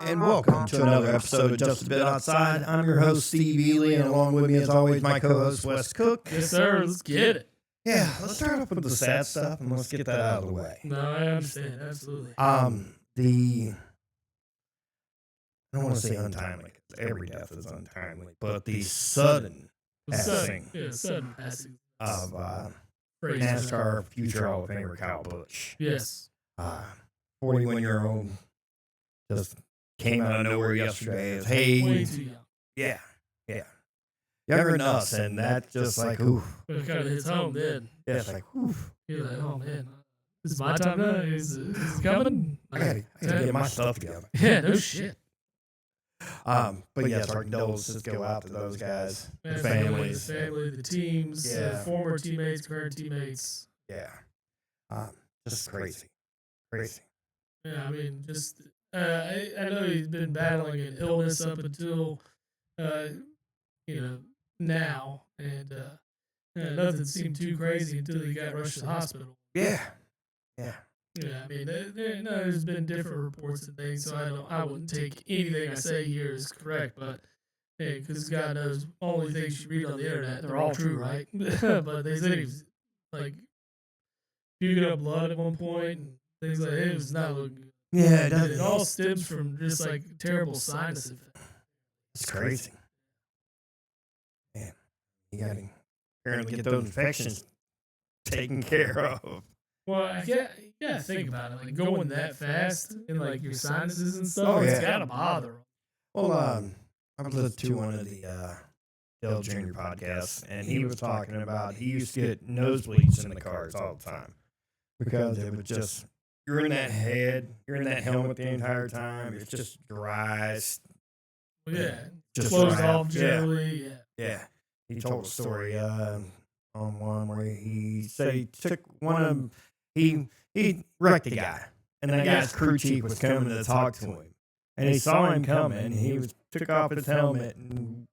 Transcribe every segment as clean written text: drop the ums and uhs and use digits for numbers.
And welcome to another episode of Just a Bit Outside. I'm your host, Steve Ely, and along with me, as always, my co-host, Wes Cook. Yes, sir. Let's get it. Yeah, let's start off with the sad stuff, and let's get that out of the way. No, I understand. Absolutely. I don't want to say untimely, because every death is untimely, but the sudden passing of NASCAR future Hall of Famer Kyle Busch. Yes. 41-year-old just came out of nowhere yesterday as, hey, way too young. Yeah. Younger than us, and that just like, ooh. It kind of hits home then. Yeah, it's like, ooh. You're like, oh man, this is my time now? Is it coming? I gotta get my stuff together. Yeah, no shit. But yes, our condolences go out to those guys, the families. The teams, former teammates, current teammates. Yeah. Just crazy. Crazy. Yeah, I mean, just, I know he's been battling an illness up until, now, and nothing seemed too crazy until he got rushed to the hospital. Yeah. Yeah, I mean, there's been different reports and things, so I wouldn't take anything I say here as correct, but hey, because God knows only things you read on the internet, they're all true, right? But they said he was like puking up blood at one point and things like that. It was not looking good. Yeah, it all stems from just like terrible sinus infection. It's crazy. Man, you gotta apparently get those infections taken care of. Well, you gotta think about it. Like going that fast and like your sinuses and stuff, it's gotta bother them. Well, I was listening to one of the Dale Jr. podcasts, and he was talking about he used to get nosebleeds in the cars all the time because it was just you're in that helmet the entire time. It's just dry. Yeah, just closed off generally. Yeah. He told a story on one where he said he took one of them. He wrecked a guy, and that guy's crew chief was coming to talk to him, and he saw him coming, and he took off his helmet, and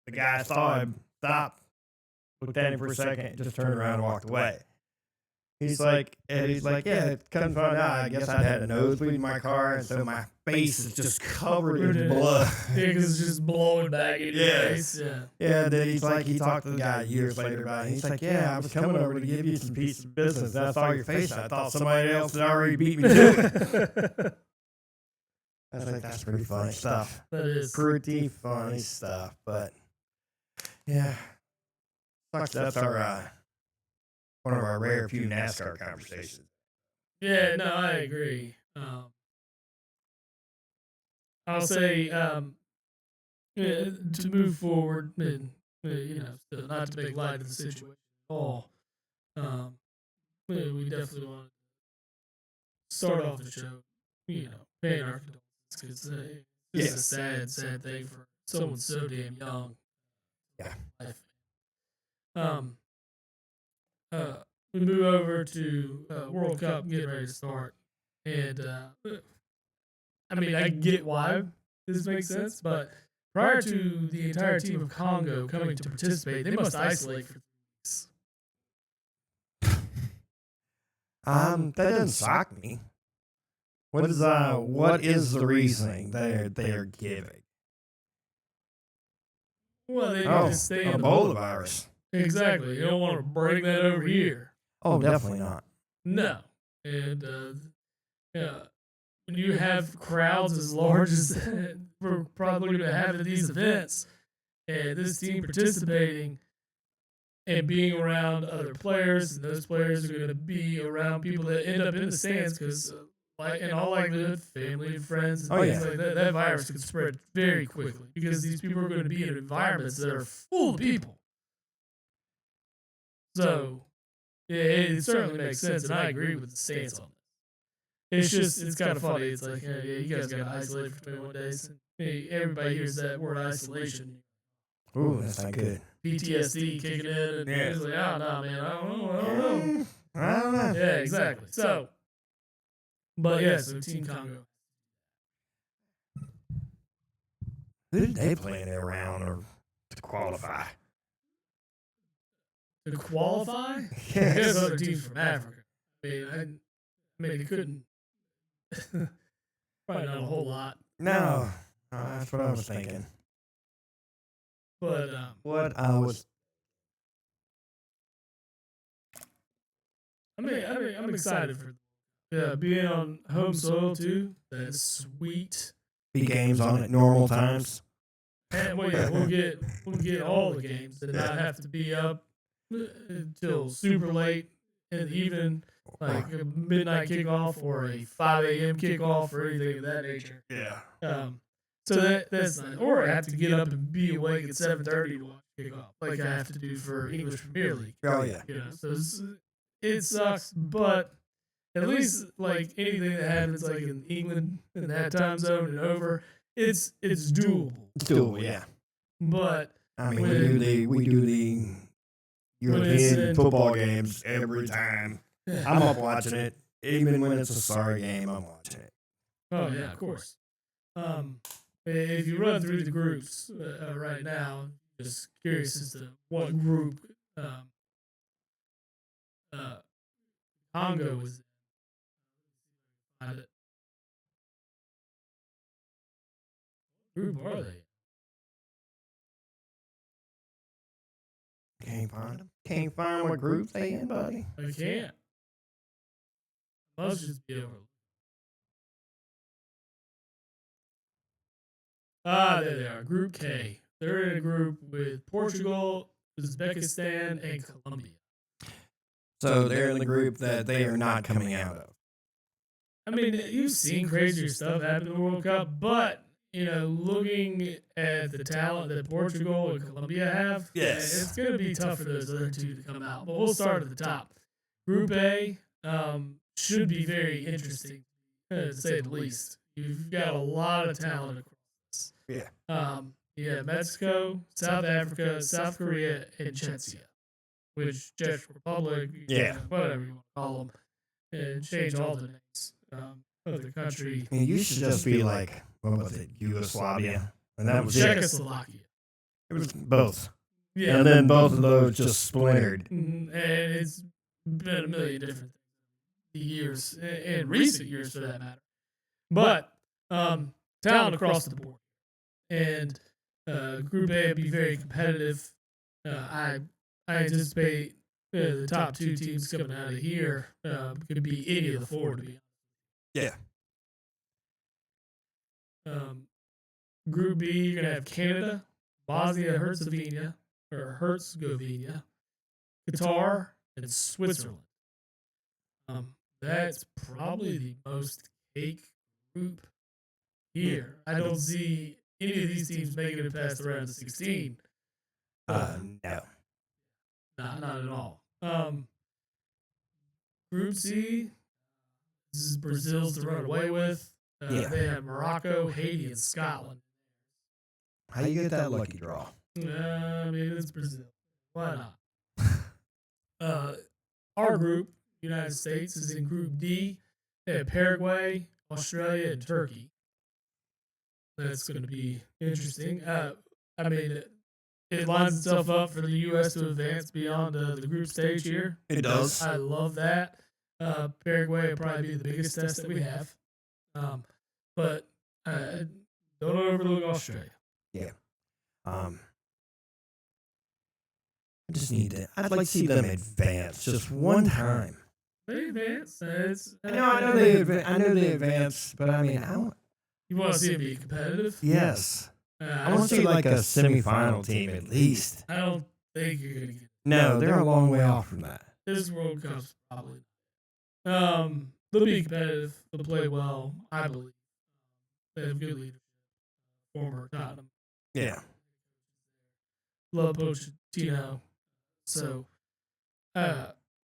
the guy saw him, stopped, looked at him for a second, just turned around and walked away. He's like, yeah, it comes find out, I guess I had a nosebleed in my car, and so my face is just covered in blood. Yeah, because it's just blowing back in your face. Yeah, then he's like, he talked to the guy years later about it. He's like, yeah, I was coming over to give you some piece of business, and I saw your face. I thought somebody else had already beat me to it. I was like, that's pretty funny stuff. That is. Pretty funny stuff, but yeah. That's our one of our rare few NASCAR conversations. Yeah, no, I agree. I'll say to move forward and still not to make light of the situation at all. We definitely want to start off the show, paying our condolences because it's a sad, sad thing for someone so damn young. Yeah. We move over to World Cup, getting ready to start, and I mean, I get why this makes sense, but prior to the entire team of Congo coming to participate, they must isolate for 3 weeks. That doesn't shock me. What is the reasoning they're giving? Well, they need to stay in Ebola virus. Exactly. You don't want to bring that over here. Oh, definitely not. No. And when you have crowds as large as we're probably going to have at these events, and this team participating and being around other players, and those players are going to be around people that end up in the stands because, in all likelihood, family and friends and things like that, that virus could spread very quickly because these people are going to be in environments that are full of people. So, yeah, it certainly makes sense, and I agree with the stance on it. It's kind of funny. It's like, you guys got to isolate for 21 days. And, everybody hears that word isolation. Ooh, that's not good. PTSD kicking in, and it's like, oh, no, man, I don't know. I don't know. Yeah, exactly. So, but yeah, so Team Congo. Who did they play in their round or to qualify? To qualify? Yes. There's other teams from Africa. I mean, they couldn't. Probably not a whole lot. No, that's what I was thinking. But What I was. I'm excited for being on home soil too. That's sweet. Be games on at normal times. And we'll get all the games and not have to be up until super late in the evening, like a midnight kickoff or a 5 a.m. kickoff or anything of that nature. Yeah. So that's nice. Or I have to get up and be awake at 7:30 to watch kickoff, like I have to do for English Premier League. Oh yeah. So it sucks, but at least like anything that happens like in England in that time zone and over, it's doable. It's doable, yeah. But I mean, we do the European football games every time. I'm up watching it, even when it's a sorry game. I'm watching it. Oh yeah, of course. If you run through the groups right now, just curious as to what group Congo was in. Find it. Group are they? Can't find them. Can't find what group they in, buddy. I can't. Must just be over. There they are. Group K. They're in a group with Portugal, Uzbekistan, and Colombia. So they're in the group that they are not coming out of. I mean, you've seen crazier stuff happen in the World Cup, but looking at the talent that Portugal and Colombia have, it's going to be tough for those other two to come out. But we'll start at the top. Group A should be very interesting, to say the least. You've got a lot of talent across. Mexico, South Africa, South Korea, and Czechia, which Czech Republic, whatever you want to call them, and change all the names of the country. I mean, you should just be like, what was it, Yugoslavia? And that was Czechoslovakia. It was both. Yeah. And then both of those just splintered. And it's been a million different years, in recent years for that matter. But talent across the board. And Group A will be very competitive. I anticipate the top two teams coming out of here could be any of the four, to be honest. Yeah. Group B, you're going to have Canada, Bosnia-Herzegovina, Qatar, and Switzerland. That's probably the most cake group here. I don't see any of these teams making it past the round of 16. No. Not at all. Group C, this is Brazil's to run away with. They have Morocco, Haiti, and Scotland. How you get that lucky draw? I mean, it's Brazil. Why not? Our group, United States, is in Group D. They have Paraguay, Australia, and Turkey. That's going to be interesting. I mean, it lines itself up for the U.S. to advance beyond the group stage here. It does. I love that. Paraguay will probably be the biggest test that we have. But don't overlook Australia. Yeah. I just need to. I'd like to see them advance just one time. They advance. I know they advance, but I mean, you want to see it be competitive? Yes. I want to see like a semifinal team at least. I don't think you're gonna get. No, they're a long way off from that. This World Cup's probably. They'll be competitive. They'll play well. I believe. They have good leadership. Former Tottenham. Yeah. Love Pochettino. So,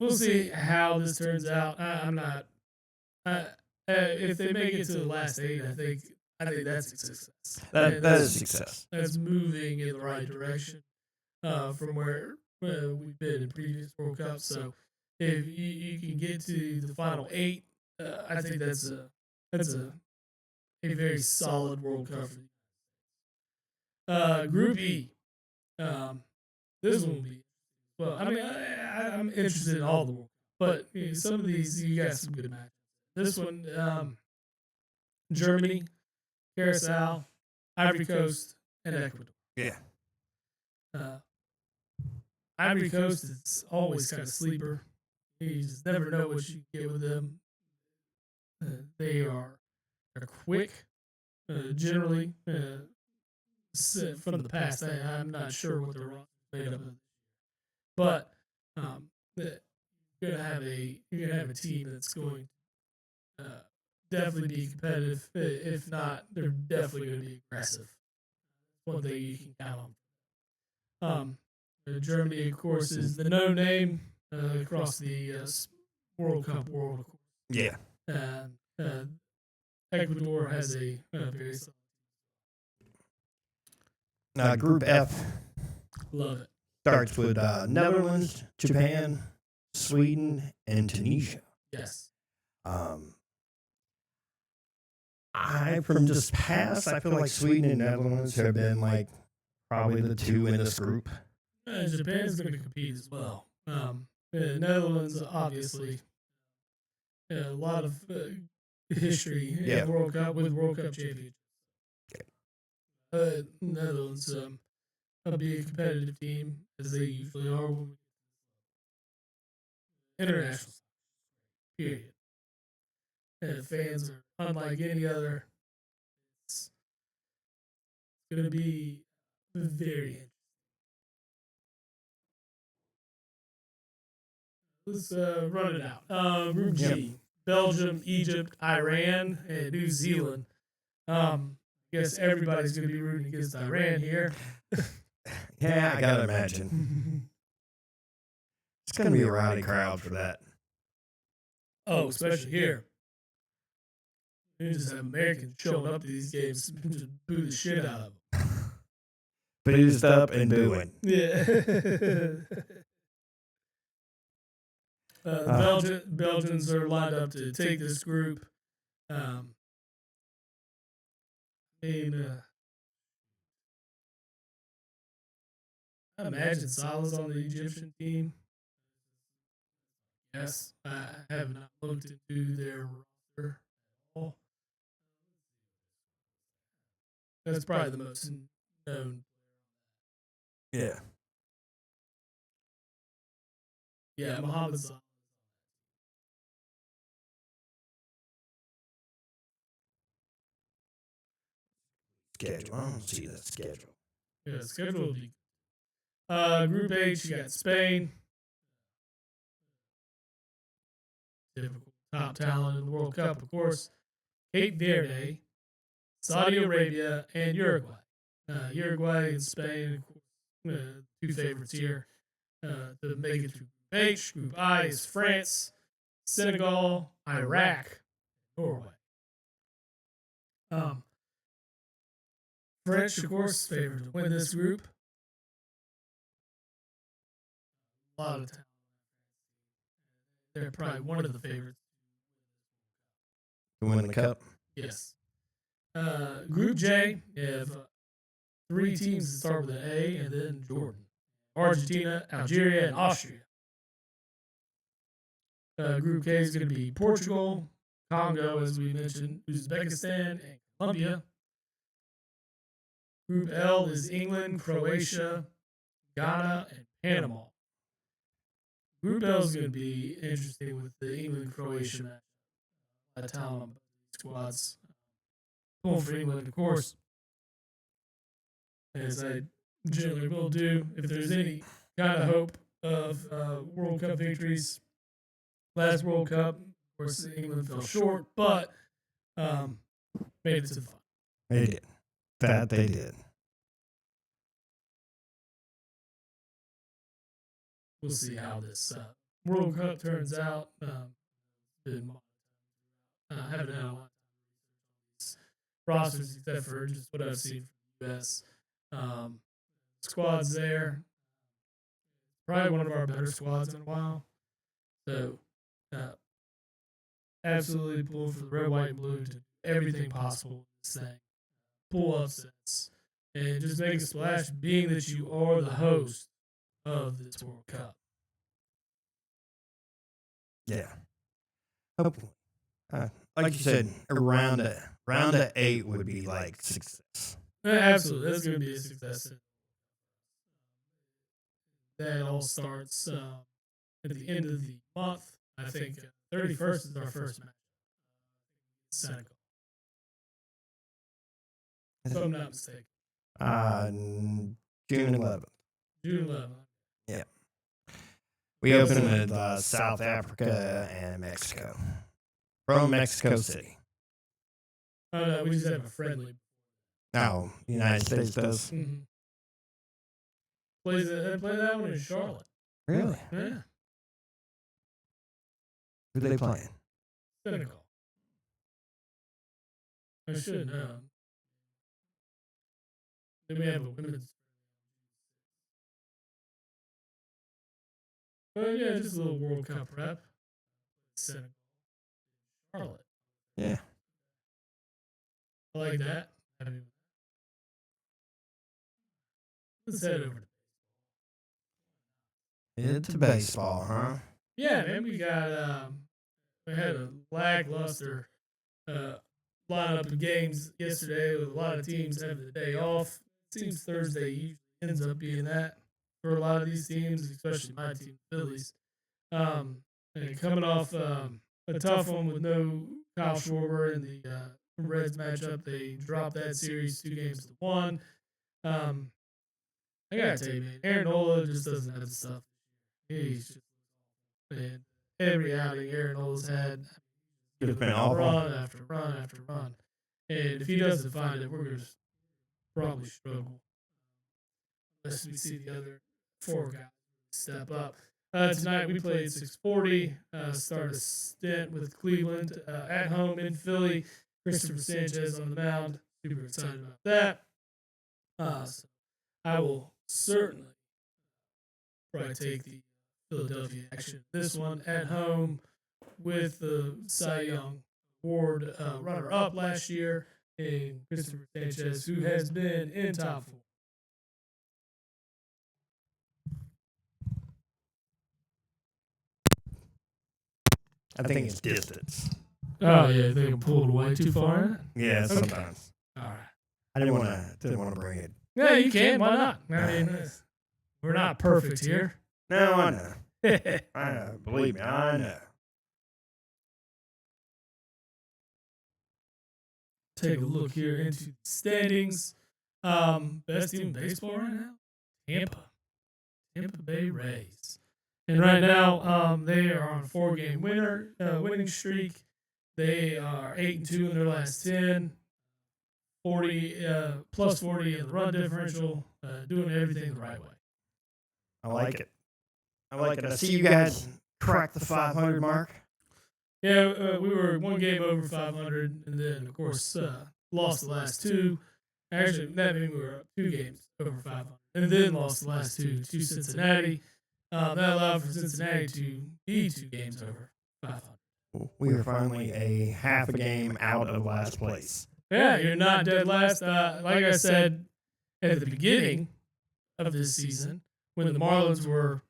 we'll see how this turns out. I'm not. If they make it to the last 8, I think that's a success. That is success. That's moving in the right direction from where we've been in previous World Cups. So, if you can get to the final 8, I think that's a very solid World Cup. Group E. This one will be. Well, I mean, I'm interested in all the World Cup, but some of these you got some good matches. This one, Germany, Curacao, Ivory Coast, and Ecuador. Yeah. Ivory Coast is always kind of sleeper. You just never know what you get with them. They are quick, generally. From the past, I'm not sure what they're made up of, but you're gonna have a team that's going to definitely be competitive. If not, they're definitely going to be aggressive. One thing you can count on. Germany, of course, is the no name across the World Cup world. Of course. Yeah. Ecuador has a very Group F love it. starts with Netherlands, Japan, Sweden, and Tunisia. Yes. From just past, I feel like Sweden and Netherlands have been like probably the two in this group. Japan is going to compete as well. The Netherlands, obviously, a lot of history in the World Cup with World Cup champions. Netherlands, a big competitive team as they usually are when we international. Period. And fans are unlike any other. It's going to be very interesting. Let's run it out. Group G: Belgium, Egypt, Iran, and New Zealand. I guess everybody's going to be rooting against Iran here. Yeah, I gotta imagine. It's gonna be a rowdy crowd for that. Oh, especially here. You just have Americans showing up to these games and just boo the shit out of them. Boozed up and booing. Yeah. Belgians are lined up to take this group. I imagine Salah's on the Egyptian team. Yes, I have not looked into their roster at all. That's probably the most known. Yeah. Yeah, Mohamed Salah. Schedule. I don't see that schedule. Yeah, schedule will be. Group H, you got Spain. Typical top talent in the World Cup, of course. Cape Verde, Saudi Arabia, and Uruguay. Uruguay and Spain, two favorites here to make it through Group H. Group I is France, Senegal, Iraq, Norway. French, of course, favored to win this group. A lot of talent. They're probably one of the favorites to win the cup. Yes. Group J, you have 3 teams that start with an A, and then Jordan, Argentina, Algeria, and Austria. Group K is going to be Portugal, Congo, as we mentioned, Uzbekistan, and Colombia. Group L is England, Croatia, Ghana, and Panama. Group L is going to be interesting with the England-Croatia match. A talent on squads. Pulling for England, of course, as I generally will do if there's any kind of hope of World Cup victories. Last World Cup, of course, England fell short, but made it to the final. They did. That they did. We'll see how this World Cup turns out. I haven't had a lot of rosters except for just what I've seen from the U.S. Squads there. Probably one of our better squads in a while. So, absolutely pull for the red, white, and blue to do everything possible in this thing. Pull upsets. And just make a splash, being that you are the host of this World Cup. Yeah. Hopefully. Like you said, a round of 8 would be like success. Yeah, absolutely. That's going to be a success. That all starts at the end of the month. I think 31st is our first match. Senegal. If I'm not mistaken. June 11th. June 11th. Yeah. We open with South Africa and Mexico. From Mexico City. Oh, no, we just have a friendly. No, the United States does. Mm-hmm. Play that one in Charlotte. Really? Yeah. Who are they playing? Senegal. I should know. Then we have a women's. But yeah, just a little World Cup prep. Senegal. Charlotte. Yeah. I like that. Let's head over to baseball, huh? Yeah, man. We had a lackluster lineup of games yesterday with a lot of teams having the day off. It seems Thursday usually ends up being that for a lot of these teams, especially my team, Phillies. And coming off a tough one with no Kyle Schwarber in the Reds matchup, they dropped that series 2-1. I gotta tell you, man, Aaron Nola just doesn't have the stuff. He's just, man, every outing Aaron Nola's had, It's been awful. Run after run after run. And if he doesn't find it, we're going to probably struggle. Unless we see the other 4 guys step up. Tonight we played 6:40. Start a stint with Cleveland at home in Philly. Christopher Sanchez on the mound. Super excited about that. So I will certainly probably take the Philadelphia action. This one at home with the Cy Young Award runner-up last year, and Christopher Sanchez, who has been in top 4. I think it's distance. Oh yeah, they can pull it away too far. Yeah, sometimes. All right. I didn't want to bring it. Yeah, you can. Why not? I mean, we're not perfect here. No, I know. I know. Believe me, I know. Take a look here into the standings. Best team in baseball right now? Tampa Bay Rays. And right now, they are on a 4-game winning streak. They are 8-2 in their last 10. 40 plus 40 in the run differential. Doing everything the right way. I like it. I see you guys crack the 500 mark. Yeah, we were 1 game over 500, and then of course lost the last 2. Actually, that means we were up 2 games over 500, and then lost the last 2 to Cincinnati. That allowed for Cincinnati to be 2 games over 500. We are finally a half a game out of last place. Yeah, you're not dead last. Like I said at the beginning of this season, when the Marlins were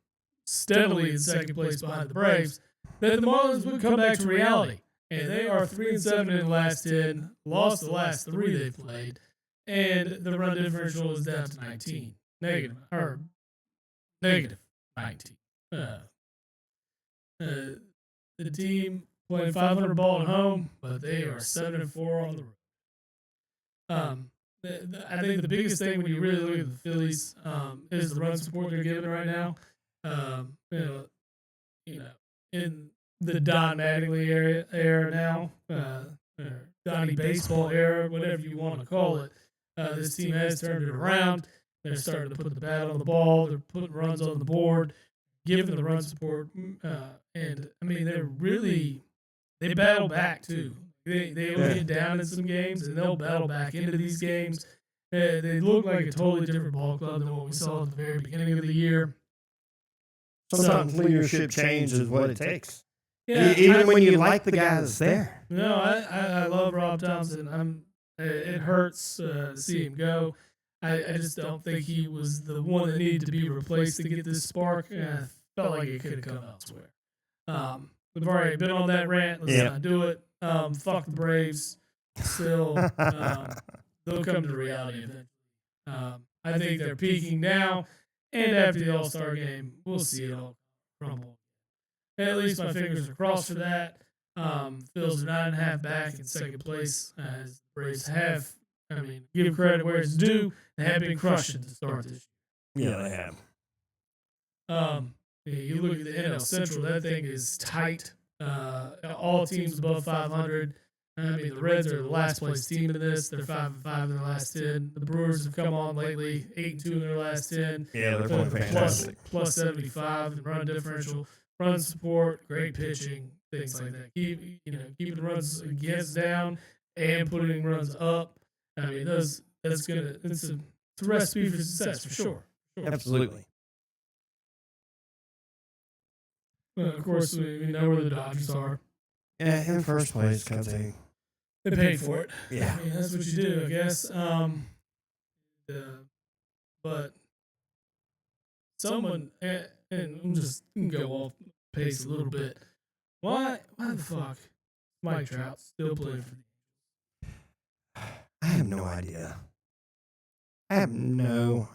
steadily in second place behind the Braves, that the Marlins would come back to reality. And they are 3-7 in the last 10, lost the last 3 they played, and the run differential is down to 19. Negative 19. The team playing 500 ball at home, but they are 7-4 on the road. I think the biggest thing when you really look at the Phillies is the run support they're giving right now. In the Don Mattingly era now, or Donnie Baseball era, whatever you want to call it. This team has turned it around. They're starting to put the bat on the ball. They're putting runs on the board, giving the run support. And I mean, they battle back too. They get down in some games, and they'll battle back into these games. They look like a totally different ball club than what we saw at the very beginning of the year. Sometimes leadership change is what it takes. Yeah, even when you like the guy that's there. No, I love Rob Thompson. It hurts to see him go. I just don't think he was the one that needed to be replaced to get this spark. I felt like it could have come elsewhere. We've already been on that rant. Let's not do it. Fuck the Braves. still, they'll come to the reality of it. I think they're peaking now, and after the All-Star game, we'll see it all crumble. At least my fingers are crossed for that. Phils are 9.5 back in second place, as the Braves have. I mean, give credit where it's due. They have been crushing to start this year. Yeah, they have. You look at the NL Central, that thing is tight. All teams above 500. I mean, the Reds are the last place team in this. They're 5-5 in their last 10. The Brewers have come on lately, 8-2 in their last 10. Yeah, they're playing fantastic. Plus 75 in run differential, run support, great pitching, things like that. Keeping the runs against down and putting runs up. I mean, it's a recipe for success for sure. Absolutely. Of course, we know where the Dodgers are. Yeah, in first place because they paid for it. Yeah, I mean, that's what you do, I guess. But someone, and I'm just gonna go off pace a little bit. Why the fuck Mike Trout still playing for the? I have no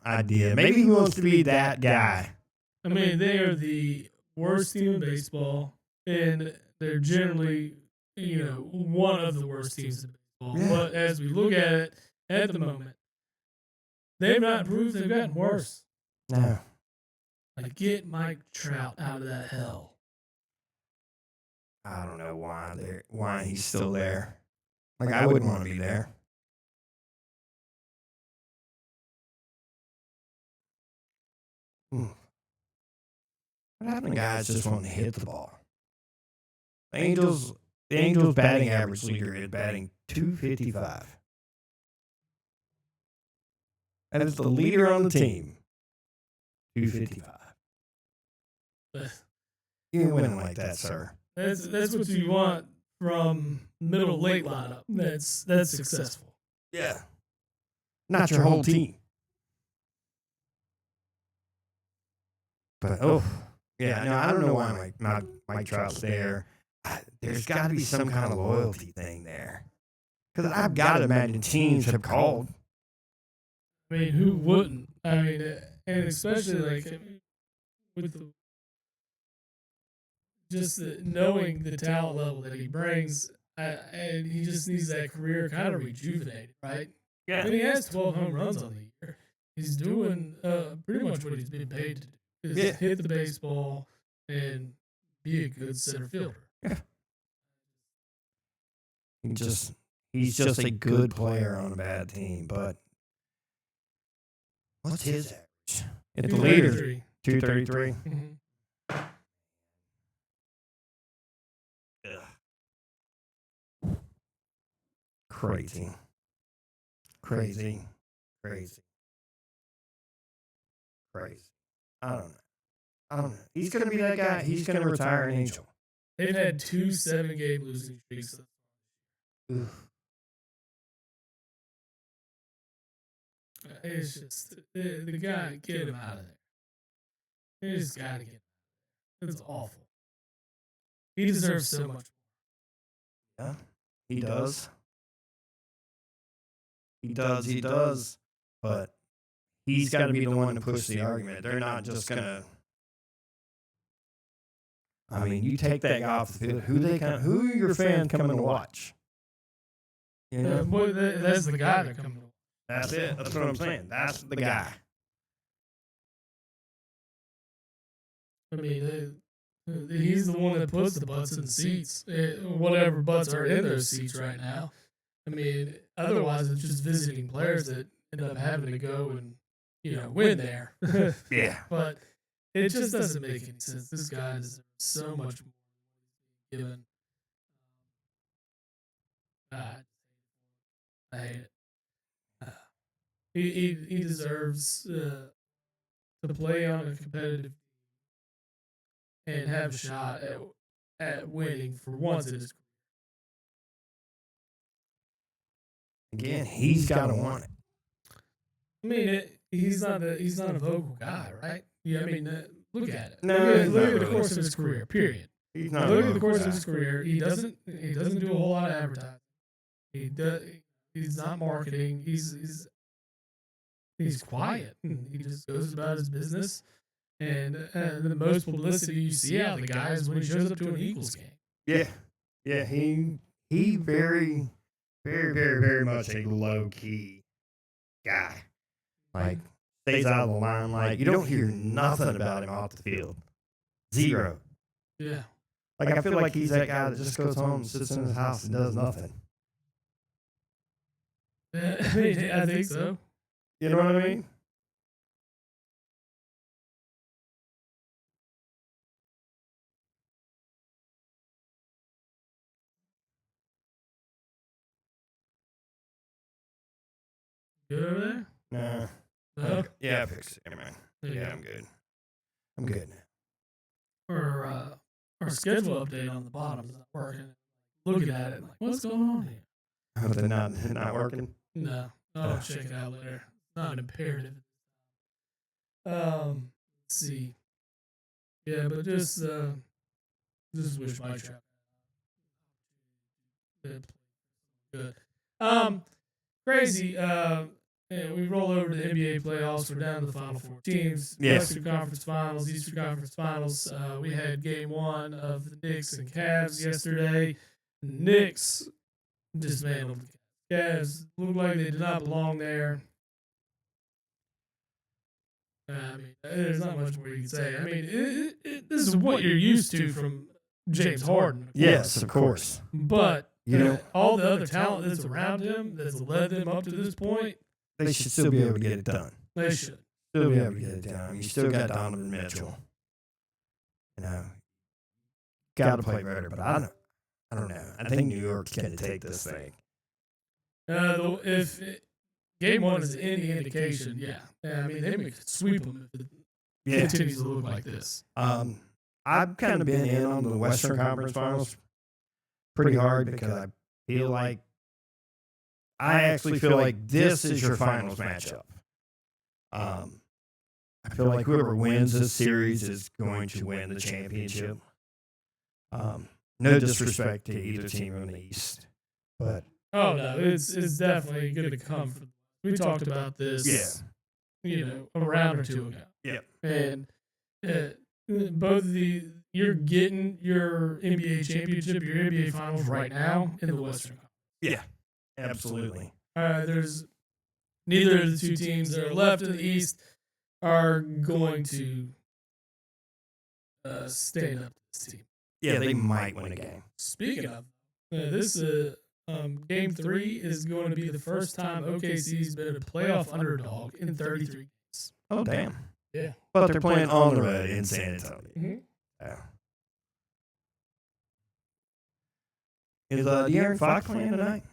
idea. Maybe he wants to be that guy. I mean, they are the worst team in baseball, and they're generally, one of the worst teams in baseball. Yeah. But as we look at it at the moment, they've not improved. They've gotten worse. No. Like, get Mike Trout out of that hell. I don't know why he's still there. Like, I wouldn't want to be there. What happened to guys just wanting to hit the ball? The Angels batting average leader is batting .255. That is the leader on the team. .255. You ain't winning like that, sir. That's what you want from middle late lineup. That's successful. Yeah. Not your whole team. But yeah, I don't know why Mike Trout's there. There's got to be some kind of loyalty thing there. Because I've got to imagine teams have called. I mean, who wouldn't? I mean, and especially like with knowing the talent level that he brings, and he just needs that career kind of rejuvenated, right? Yeah. I mean, he has 12 home runs on the year. He's doing pretty much what he's been paid to do. Is hit the baseball and be a good center fielder. Yeah. He's just a good player on a bad team, but what's his average? It's the leader. 233. Mm-hmm. Crazy. I don't know. He's going to be that guy. He's going to retire an Angel. They've had 2 7-game losing streaks. It's just the guy, get him out of there. You just got to get him out of there. It's awful. He deserves so much more. Yeah, he does. He does. But he's got to be the one to push the argument. They're not just going to. I mean, you take that guy off the field. Who are your fans coming to watch? You know? That's the guy that comes to watch. That's it. That's what I'm saying. That's the guy. I mean, he's the one that puts the butts in the seats. Whatever butts are in those seats right now. I mean, otherwise it's just visiting players that end up having to go and, win there. Yeah. But it just doesn't make any sense. This guy deserves so much more given. I hate it. He deserves to play on a competitive and have a shot at winning for once in his career. Again, he's got to want it. I mean, he's not a vocal guy, right? Yeah, I mean, look at it. No, look at the course of his career. Period. He's not. Look at the course of his career. He doesn't do a whole lot of advertising. He's not marketing. He's quiet. He just goes about his business. And the most publicity you see out of the guy is when he shows up to an Eagles game. Yeah. Yeah. He very, very, very, very much a low key guy. Like, stays out of the limelight. You don't hear nothing about him off the field. Zero. Yeah. Like, I feel like he's that guy that just goes home and sits in his house and does nothing. I think so. You know what I mean? Good over there? Nah. No? Yeah, I fixed it, man. Yeah, I'm good. I'm good. Our schedule update on the bottom is not working. Looking at it, like, what's going on here? Oh, they're not working? No. I'll check it out later. It's not imperative. Let's see. Yeah, but just wish my trap. Good. Crazy. Yeah, we roll over to the NBA playoffs. We're down to the final four teams. Yes. Western Conference Finals, Eastern Conference Finals. We had game one of the Knicks and Cavs yesterday. The Knicks dismantled the Cavs. Looked like they did not belong there. I mean, there's not much more you can say. I mean, this is what you're used to from James Harden. Yes, of course. But all the other talent that's around him that's led them up to this point, they should still be able to get it done. They should still be able to get it done. You still got Donovan Mitchell. Got to play better, but I don't know. I think New York's going to take this thing. If game one is any indication, yeah. I mean, they could sweep them if it continues to look like this. I've kind of been in on the Western Conference Finals pretty hard because I feel like I actually feel like this is your finals matchup. I feel like whoever wins this series is going to win the championship. No disrespect to either team in the East, but oh no, it's definitely going to come from. We talked about this, a round or two ago. Yeah, and both of you're getting your NBA championship, your NBA finals right now in the Western Conference. Yeah. Absolutely. There's neither of the two teams that are left in the East are going to stand up to this team. Yeah, they might win a game. Speaking of, this game 3 is going to be the first time OKC's been a playoff underdog in 33 games. Oh, damn. Yeah. But they're playing on the road in San Antonio. Mm-hmm. Yeah. Is De'Aaron Fox playing tonight?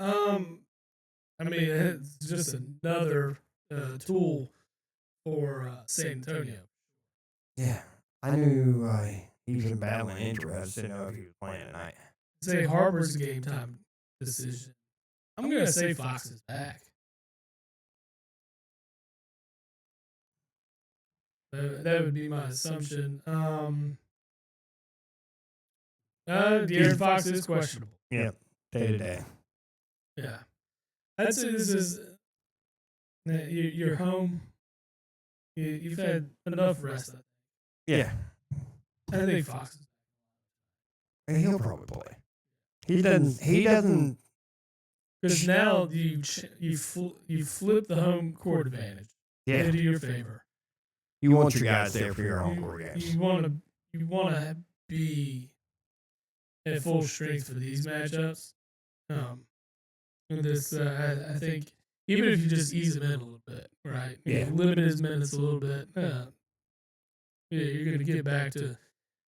I mean, it's just another tool for San Antonio. Yeah, I knew he was battling injury. I just didn't know if he was playing tonight. Say Harper's a game time decision. I'm gonna say Fox is back. That would be my assumption. De'Aaron Fox is questionable. Yep, day to day. Yeah. I'd say this is you're home. You've had enough rest. Yeah. I think Fox is. And he'll probably play. He doesn't. Because now you flip the home court advantage into your favor. You want your guys there for your home court games. You want to be at full strength for these matchups. And this, I think, even if you just ease him in a little bit, right? Limit his minutes a little bit. You're going to get back to.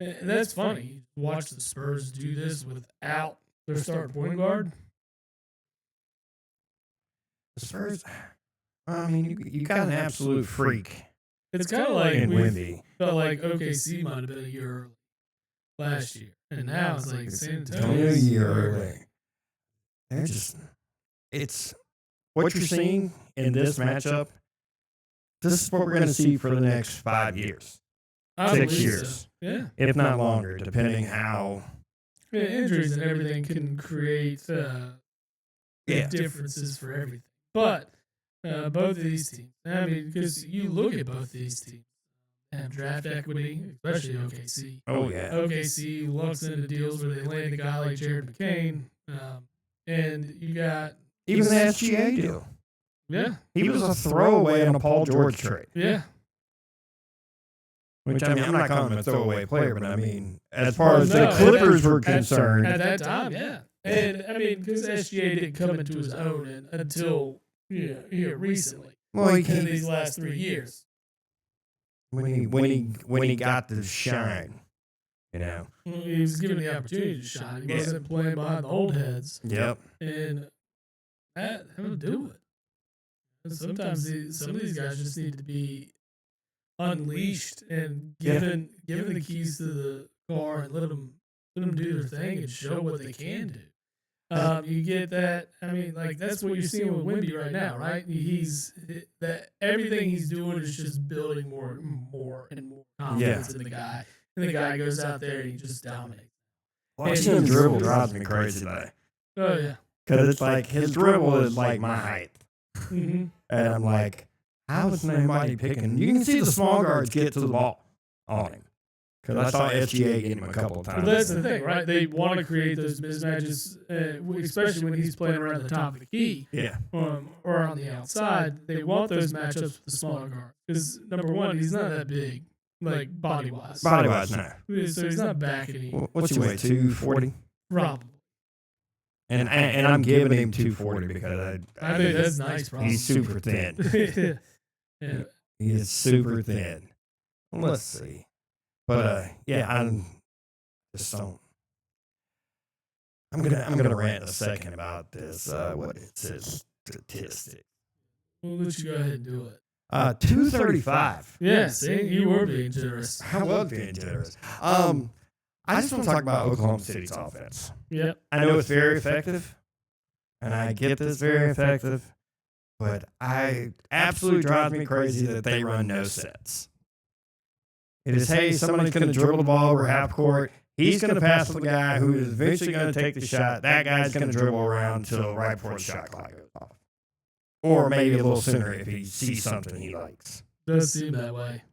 And that's funny. Watch the Spurs do this without their starting point guard. The Spurs, I mean, you got an absolute freak. It's kind of like Wemby. Felt like OKC might have been a year early last year, and now it's like San Antonio a year early. They're just, it's what you're seeing in this matchup. This is what we're going to see for the next 5 years, 6 years, so. Yeah, if not longer, depending how injuries and everything can create differences for everything. But both of these teams, I mean, because you look at both of these teams, have draft equity, especially OKC. Oh, yeah. OKC looks into deals where they land a guy like Jared McCain, and you got Even the SGA deal. Yeah. He was a throwaway on a Paul George trade. Yeah. Which, I mean, I'm not calling him a throwaway player, but I mean, as far as the Clippers were concerned. At that time, yeah. And, I mean, because SGA didn't come into his own until here recently. Well, in these last 3 years. When he got to shine, you know. He was given the opportunity to shine. He wasn't playing behind the old heads. Yep. And that would do it. Sometimes some of these guys just need to be unleashed and given the keys to the car and let them do their thing and show what they can do. You get that. I mean, like that's what you're seeing with Wemby right now, right? Everything he's doing is just building more and more confidence in the guy, and the guy goes out there and he just dominates. Watching him dribble drives me crazy today. Oh yeah, because it's like his dribble is like my height, and I'm like, how is nobody picking? You can see the small guards get to the ball on him. Because I saw SGA get him a couple of times. Well, that's the thing, right? They want to create those mismatches, especially when he's playing around the top of the key, or on the outside. They want those matchups with the smaller guard because number one, he's not that big, like body wise. Body wise, no. So he's not back any. What's he weigh? 240. Probably. And I'm giving him 240 because I think that's nice. Probably. He's super thin. Yeah. He is super thin. Let's see. But I'm gonna rant in a second about this. What it says statistic. We'll let you go ahead and do it. 235. Yeah, see, you were being generous. I was being generous. I just want to talk about Oklahoma City's offense. Yep. I know it's very effective, and I get this very effective, but I absolutely drives me crazy that they run no sets. It is, hey, somebody's going to dribble the ball over half court. He's going to pass to the guy who is eventually going to take the shot. That guy's going to dribble around until right before the shot clock goes off. Or maybe a little sooner if he sees something he likes. Does seem that way.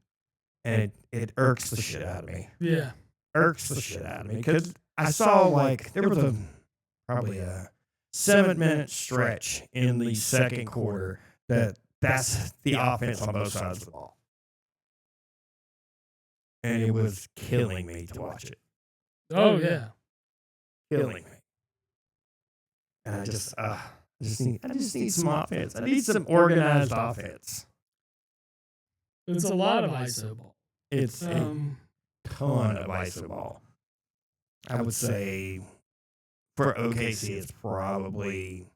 And it irks the shit out of me. Yeah. Irks the shit out of me. Because I saw, like, there was probably a 7-minute stretch in the second quarter that's the offense on both sides of the ball. And it was killing me to watch it. Oh, yeah. Killing me. And I just need some offense. I need some organized offense. It's a lot of ISO ball. It's a ton of ISO ball. I would say for OKC, it's probably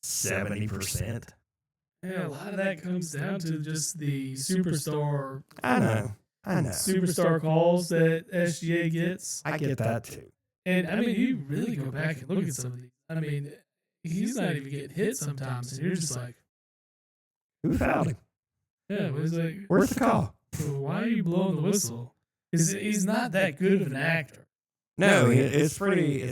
70%. Yeah, a lot of that comes down to just the superstar. I know. Superstar calls that SGA gets. I get that too. And I mean, you really go back and look at some of these. I mean, he's not even getting hit sometimes, and you're just like, who fouled him? Yeah, but it's like, where's the call? Why are you blowing the whistle? He's not that good of an actor. No, it's pretty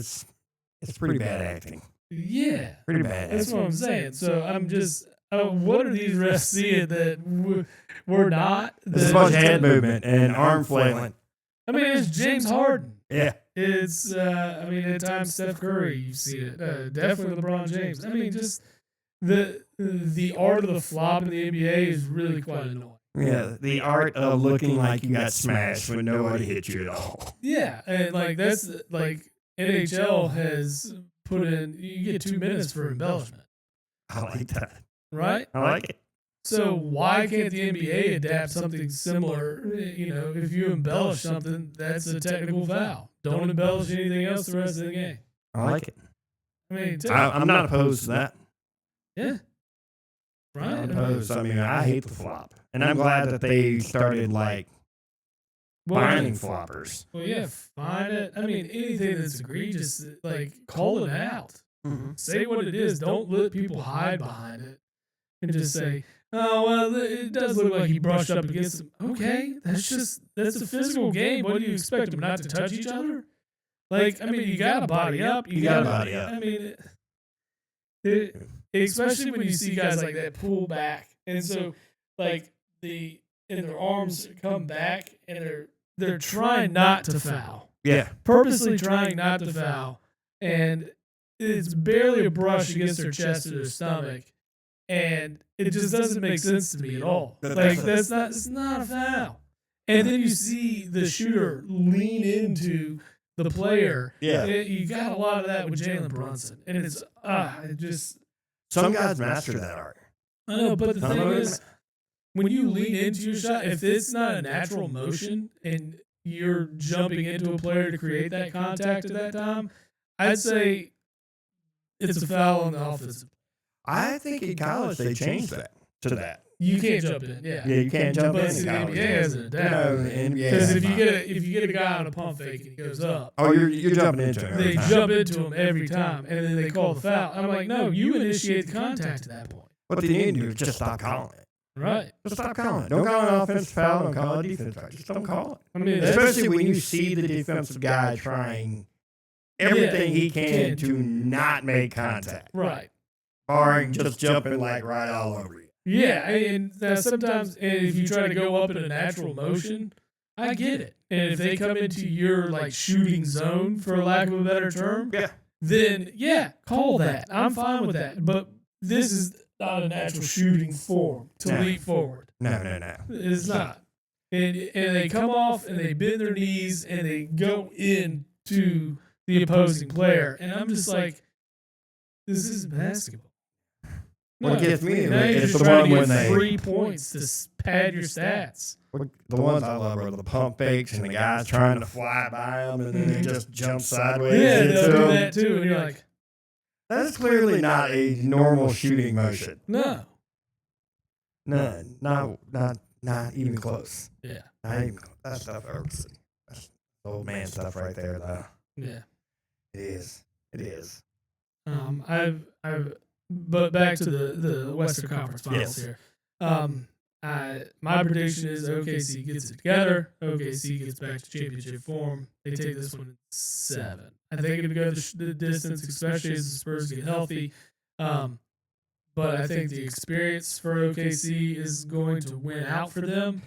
bad acting. Yeah, pretty bad acting. That's what I'm saying. So I'm just. What are these refs seeing that we're not? It's a bunch of head movement and arm flailing. I mean, it's James Harden. Yeah. It's, at times Steph Curry, you see it. Definitely LeBron James. I mean, just the art of the flop in the NBA is really quite annoying. Yeah, the art of looking like you got smashed when nobody hit you at all. Yeah, and that's NHL has put in, you get 2 minutes for embellishment. I like that. Right? I like it. So why can't the NBA adapt something similar? If you embellish something, that's a technical foul. Don't embellish anything else the rest of the game. I like it. I mean, I'm not opposed to that. Yeah. Right? I'm not opposed. I mean, I hate the flop. And I'm glad that they started, finding floppers. Well, yeah, find it. I mean, anything that's egregious, call it out. Mm-hmm. Say what it is. Don't let people hide behind it. And just say, oh, well, it does look like he brushed up against him. Okay, that's a physical game. What do you expect them not to touch each other? Like, I mean, you got to body up. You got to body up. I mean, especially when you see guys like that pull back. And so, like, and their arms come back and they're trying not to foul. Yeah. Purposely trying not to foul. And it's barely a brush against their chest or their stomach. And it just doesn't make sense to me at all. Like, it's not a foul. And then you see the shooter lean into the player. Yeah. You got a lot of that with Jalen Brunson. And it's, it just. Some guys master that art. I know, but the thing is, when you lean into your shot, if it's not a natural motion and you're jumping into a player to create that contact at that time, I'd say it's a foul on the offensive. I think in college they changed that to that. You can't jump in, yeah. Yeah, you can't jump in. But the NBA hasn't adapted. No, the NBA. Because if you get a guy on a pump fake and he goes up, you're jumping into him. They jump into him every time, and then they call the foul. I'm like, no, you initiate the contact at that point. What they need to do is just stop calling it. Right. Just stop calling it. Don't call it an offensive foul. Don't call it a defensive foul. Just don't call it. I mean, especially when you see the defensive guy trying everything he can to not make contact. Right. Barring just jumping like right all over you. Yeah, and sometimes if you try to go up in a natural motion, I get it. And if they come into your like shooting zone, for lack of a better term, then call that. I'm fine with that. But this is not a natural shooting form to leap forward. No. It's not. And they come off and they bend their knees and they go into the opposing player. And I'm just like, this is basketball. No, what gets me is the one when they 3 points to pad your stats. The ones I love are the pump fakes and the guys trying to fly by them and then they just jump sideways. Yeah, they'll do that too. And you're like, that's clearly not a normal shooting motion. No. None. Not even close. Yeah. Not even close. That stuff irks me. That's old man stuff right there, though. Yeah. It is. But back to the Western Conference Finals here. My prediction is OKC gets it together. OKC gets back to championship form. They take this one in 7. I think it'll go the distance, especially as the Spurs get healthy. But I think the experience for OKC is going to win out for them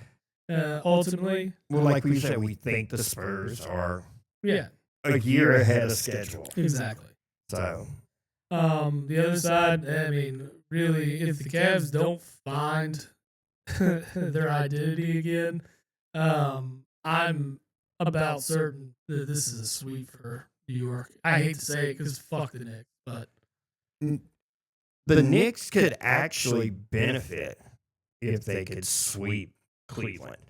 ultimately. Well, like we said, we think the Spurs are a year ahead of schedule. Exactly. So. The other side, I mean, really, if the Cavs don't find their identity again, I'm about certain that this is a sweep for New York. I hate to say it because fuck the Knicks, but the Knicks could actually benefit if they could sweep Cleveland.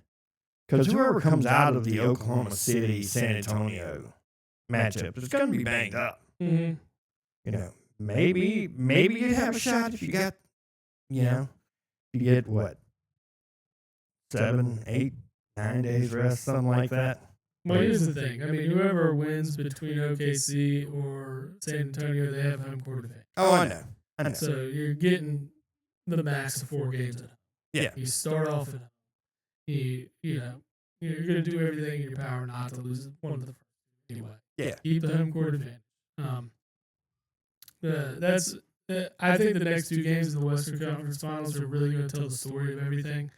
Because whoever comes out of the Oklahoma City, San Antonio matchup is going to be banged up. Mm-hmm. You know. Maybe you have a shot if you got, you get what, 7, 8, 9 days rest, something like that. Well, here's the thing. I mean, whoever wins between OKC or San Antonio, they have home court advantage. Oh, I know. So you're getting the max of 4 games in. Yeah. You start off in you're going to do everything in your power not to lose one of the first anyway. Yeah. Keep the home court advantage. I think the next 2 games in the Western Conference Finals are really going to tell the story of everything.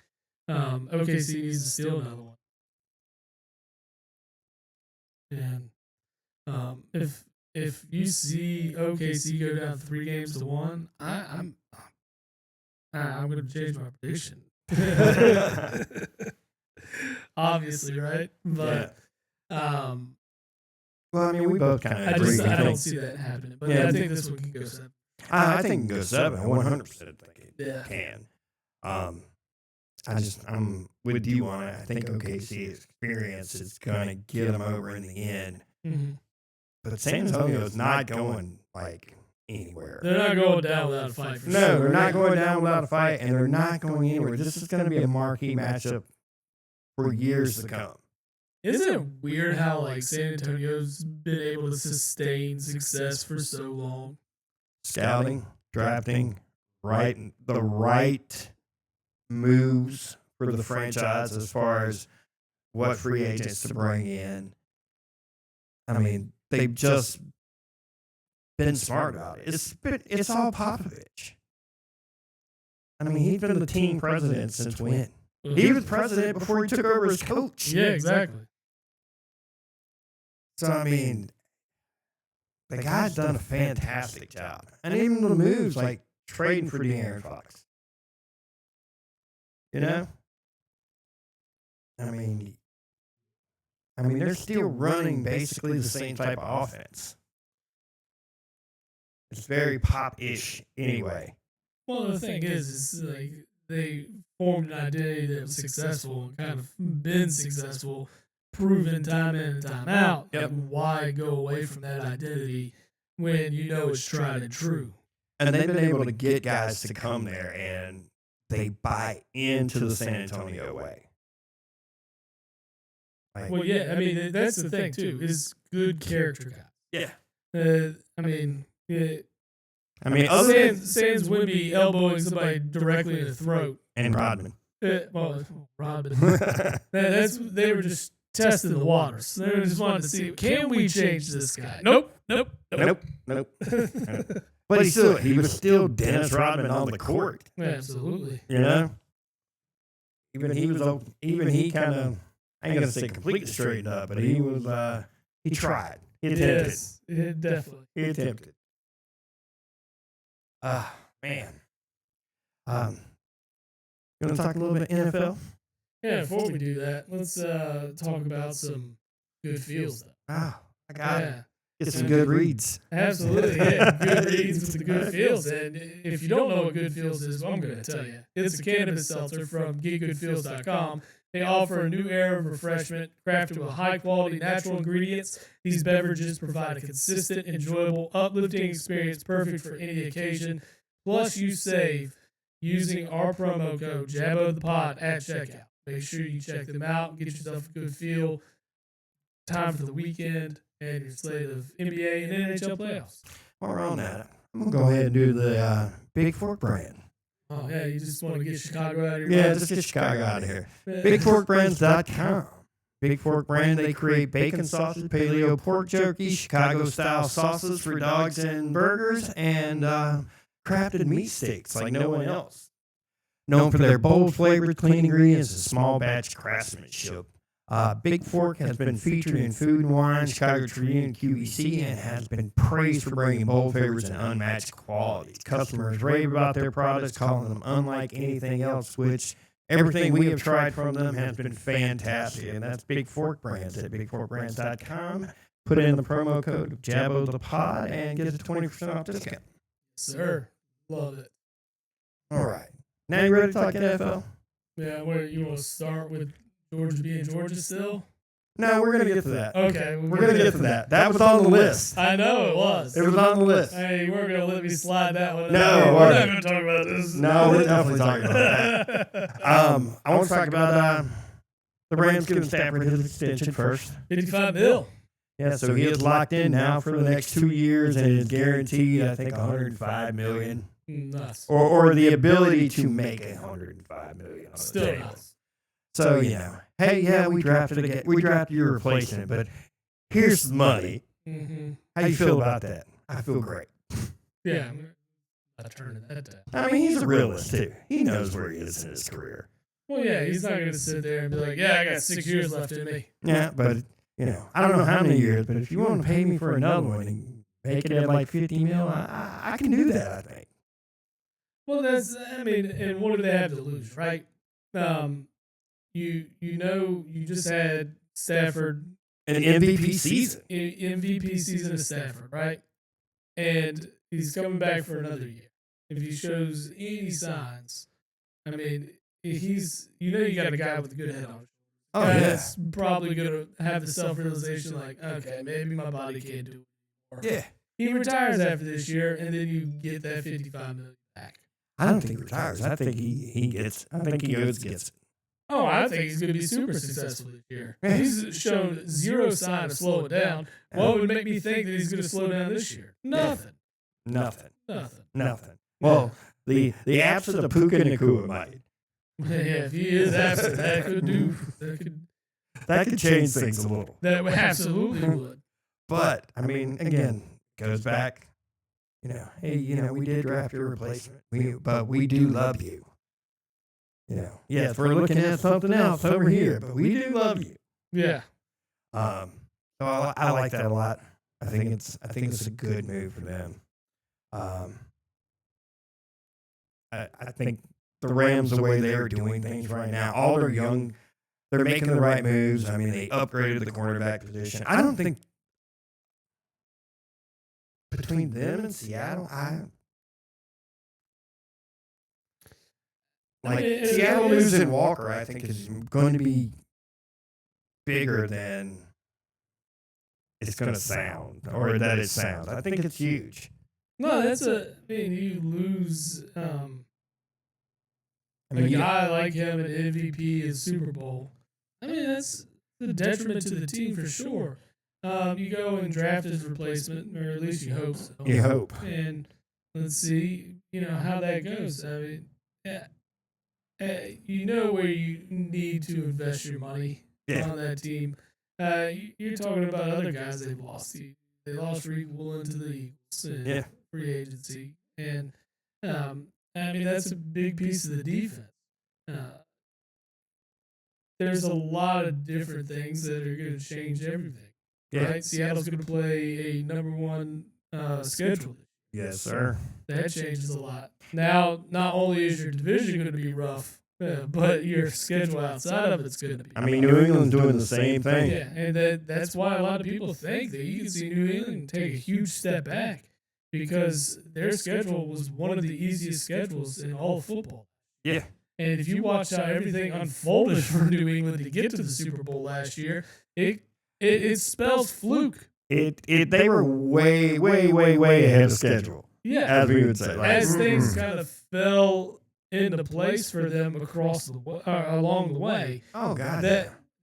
OKC needs to steal another one, and if you see OKC go down 3-1, I'm going to change my prediction. Obviously, right? But well, I mean, we both kind of agree. I don't see that happening, but I think this one can go 7. I think it can go 7. 100% think it can. I'm with you on it. I think OKC's experience is going to get them over in the end. Mm-hmm. But San Antonio is not going like anywhere. They're not going down without a fight. No, they're not going down without a fight, and they're not going anywhere. This is going to be a marquee matchup for years to come. Isn't it weird how like San Antonio's been able to sustain success for so long? Scouting, drafting, the right moves for the franchise as far as what free agents to bring in. I mean, they've just been smart about it. It's all Popovich. I mean, he's been the team president since when? He was president before he took over as coach. Yeah, exactly. So, I mean, the guy's done a fantastic job. And even the moves like trading for De'Aaron Fox. You know? I mean, they're still running basically the same type of offense. It's very pop-ish anyway. Well, the thing is like they formed an identity that was successful and kind of been successful, proven time in and time out. Yep. And why go away from that identity when you know it's tried and true? And they've been able to get guys to come there and they buy into the San Antonio way. Like, Well, yeah, I mean that's the thing too. Is good character guys. yeah. Other than Sands would be elbowing somebody directly in the throat. and Rodman. Rodman. They were just testing the waters. They just wanted to see, can we change this guy? Nope. But he was still Dennis Rodman on the court. Absolutely. You know? Even he kind of, I ain't gonna say completely straightened up, but he tried. He attempted. Yes, definitely. He attempted. Man. You want to talk a little bit NFL? Yeah, before we do that, let's talk about some good feels. I got it. Get some good reads. Absolutely, yeah. Good reads with the good feels. And if you don't know what good feels is, well, I'm going to tell you. It's a cannabis seltzer from getgoodfeels.com. They offer a new era of refreshment crafted with high-quality natural ingredients. These beverages provide a consistent, enjoyable, uplifting experience perfect for any occasion. Plus, you save using our promo code JABOTHEPOD at checkout. Make sure you check them out. Get yourself a good feel. Time for the weekend and your slate of NBA and NHL playoffs. While we're on that, I'm going to go ahead and do the Big Fork brand. Oh, yeah, you just want to get Chicago out of your Yeah, mind? just get Chicago out of here. BigForkBrands.com. Big Fork Brand, they create bacon sausage, paleo pork jerky, Chicago-style sauces for dogs and burgers, and crafted meat steaks like no one else. Known for their bold flavors, clean ingredients, and small batch craftsmanship. Big Fork has been featured in Food and Wine, Chicago Tribune, QVC, and has been praised for bringing bold flavors and unmatched quality. Customers rave about their products, calling them unlike anything else, which everything we have tried from them has been fantastic. And that's Big Fork Brands at BigForkBrands.com. Put in the promo code JABOTHEPOD and get a 20% off discount. Sir, love it. All right. Now you ready to talk NFL? Yeah, where you want to start with Georgia being Georgia still? No, we're going to get to that. Okay. We're going to get to that. That was on the list. I know it was. It was on the list. Hey, you weren't going to let me slide that one. No, we're not going to talk about this. No, we're definitely talking about that. I want to talk about the Rams giving Stafford his extension first. $55 million. Yeah, so he is locked in now for the next 2 years and is guaranteed, I think, $105 million. Nuts. Or the ability to make $105 million. Still nuts. So, you know, hey, yeah, we drafted your replacement, but here's the money. Mm-hmm. How you feel about that? I feel great. Yeah, I turned that down. I mean, he's a realist, too. He knows where he is in his career. Well, yeah, he's not going to sit there and be like, yeah, I got 6 years left in me. Yeah, but, you know, I don't know how many years, but if you want to pay me for another one and make it at like $50 million, I can do that, I think. Well, and what do they have to lose, right? You just had Stafford. An MVP season. MVP season of Stafford, right? And he's coming back for another year. If he shows any signs, I mean, you got a guy with a good head on. Oh, yeah. That's probably going to have the self-realization like, okay, maybe my body can't do it anymore. Yeah. He retires after this year, and then you get that $55 million back. I don't think he retires. I think he gets. I think he gets it. Oh, I think he's going to be super successful this year. He's shown zero sign of slowing down. What would make me think that he's going to slow down this year? Nothing. Well, the absence of Puka Nacua might. Yeah, if he is absent, that could change things a little. That absolutely would. But, I mean, again, goes back, hey, we did draft your replacement, but we do love you. Yes, we're looking at something else over here, but we do love you. Yeah. So I like that a lot. I think it's a good move for them. I think the Rams, the way they're doing things right now, all their young, they're making the right moves. I mean, they upgraded the cornerback position. I don't think between them and Seattle, Seattle losing Walker, I think is going to be bigger than it's going to sound, or that it sounds. I think it's huge. No, you lose a guy like him at MVP and Super Bowl. I mean, that's the detriment to the team for sure. You go and draft his replacement, or at least you hope so. You hope. And let's see, how that goes. I mean, you know where you need to invest your money on that team. You're talking about other guys they've lost. They lost Reed Woolen to the Eagles in free agency. And, I mean, that's a big piece of the defense. There's a lot of different things that are going to change everything. Right? Seattle's going to play a number one schedule. Yes, sir. That changes a lot. Now, not only is your division going to be rough, but your schedule outside of it's going to be. I mean, New England's doing the same thing. Yeah, and that's why a lot of people think that you can see New England take a huge step back because their schedule was one of the easiest schedules in all of football. Yeah. And if you watch how everything unfolded for New England to get to the Super Bowl last year, it spells fluke. They were way, way, way, way ahead of schedule. Yeah, as we would say. As things kind of fell into place for them along the way. Oh God!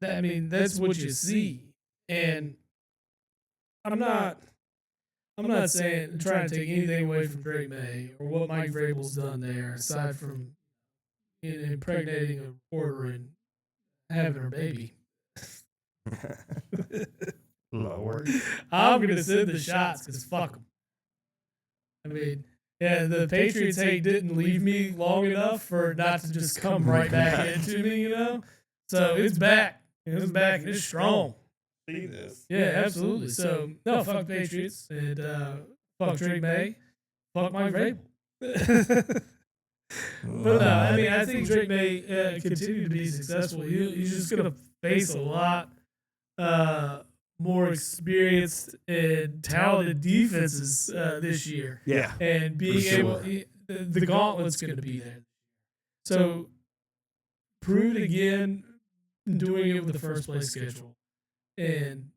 I mean, that's what you see, and I'm not saying trying to take anything away from Drake May or what Mike Vrabel's done there, aside from impregnating a reporter and having her baby. Lord, I'm gonna send the shots because fuck them. I mean. Yeah, the Patriots hate didn't leave me long enough for not to just come right back into me, So it's back. It's back. It's strong. See this? Yeah, absolutely. So no, fuck Patriots and fuck Drake May, fuck Mike Vrabel. But no, I mean, I think Drake May continue to be successful. He's just gonna face a lot more experienced and talented defenses this year. Yeah. And being able, the gauntlet's going to be there. So prove it again, doing it with the first place schedule. And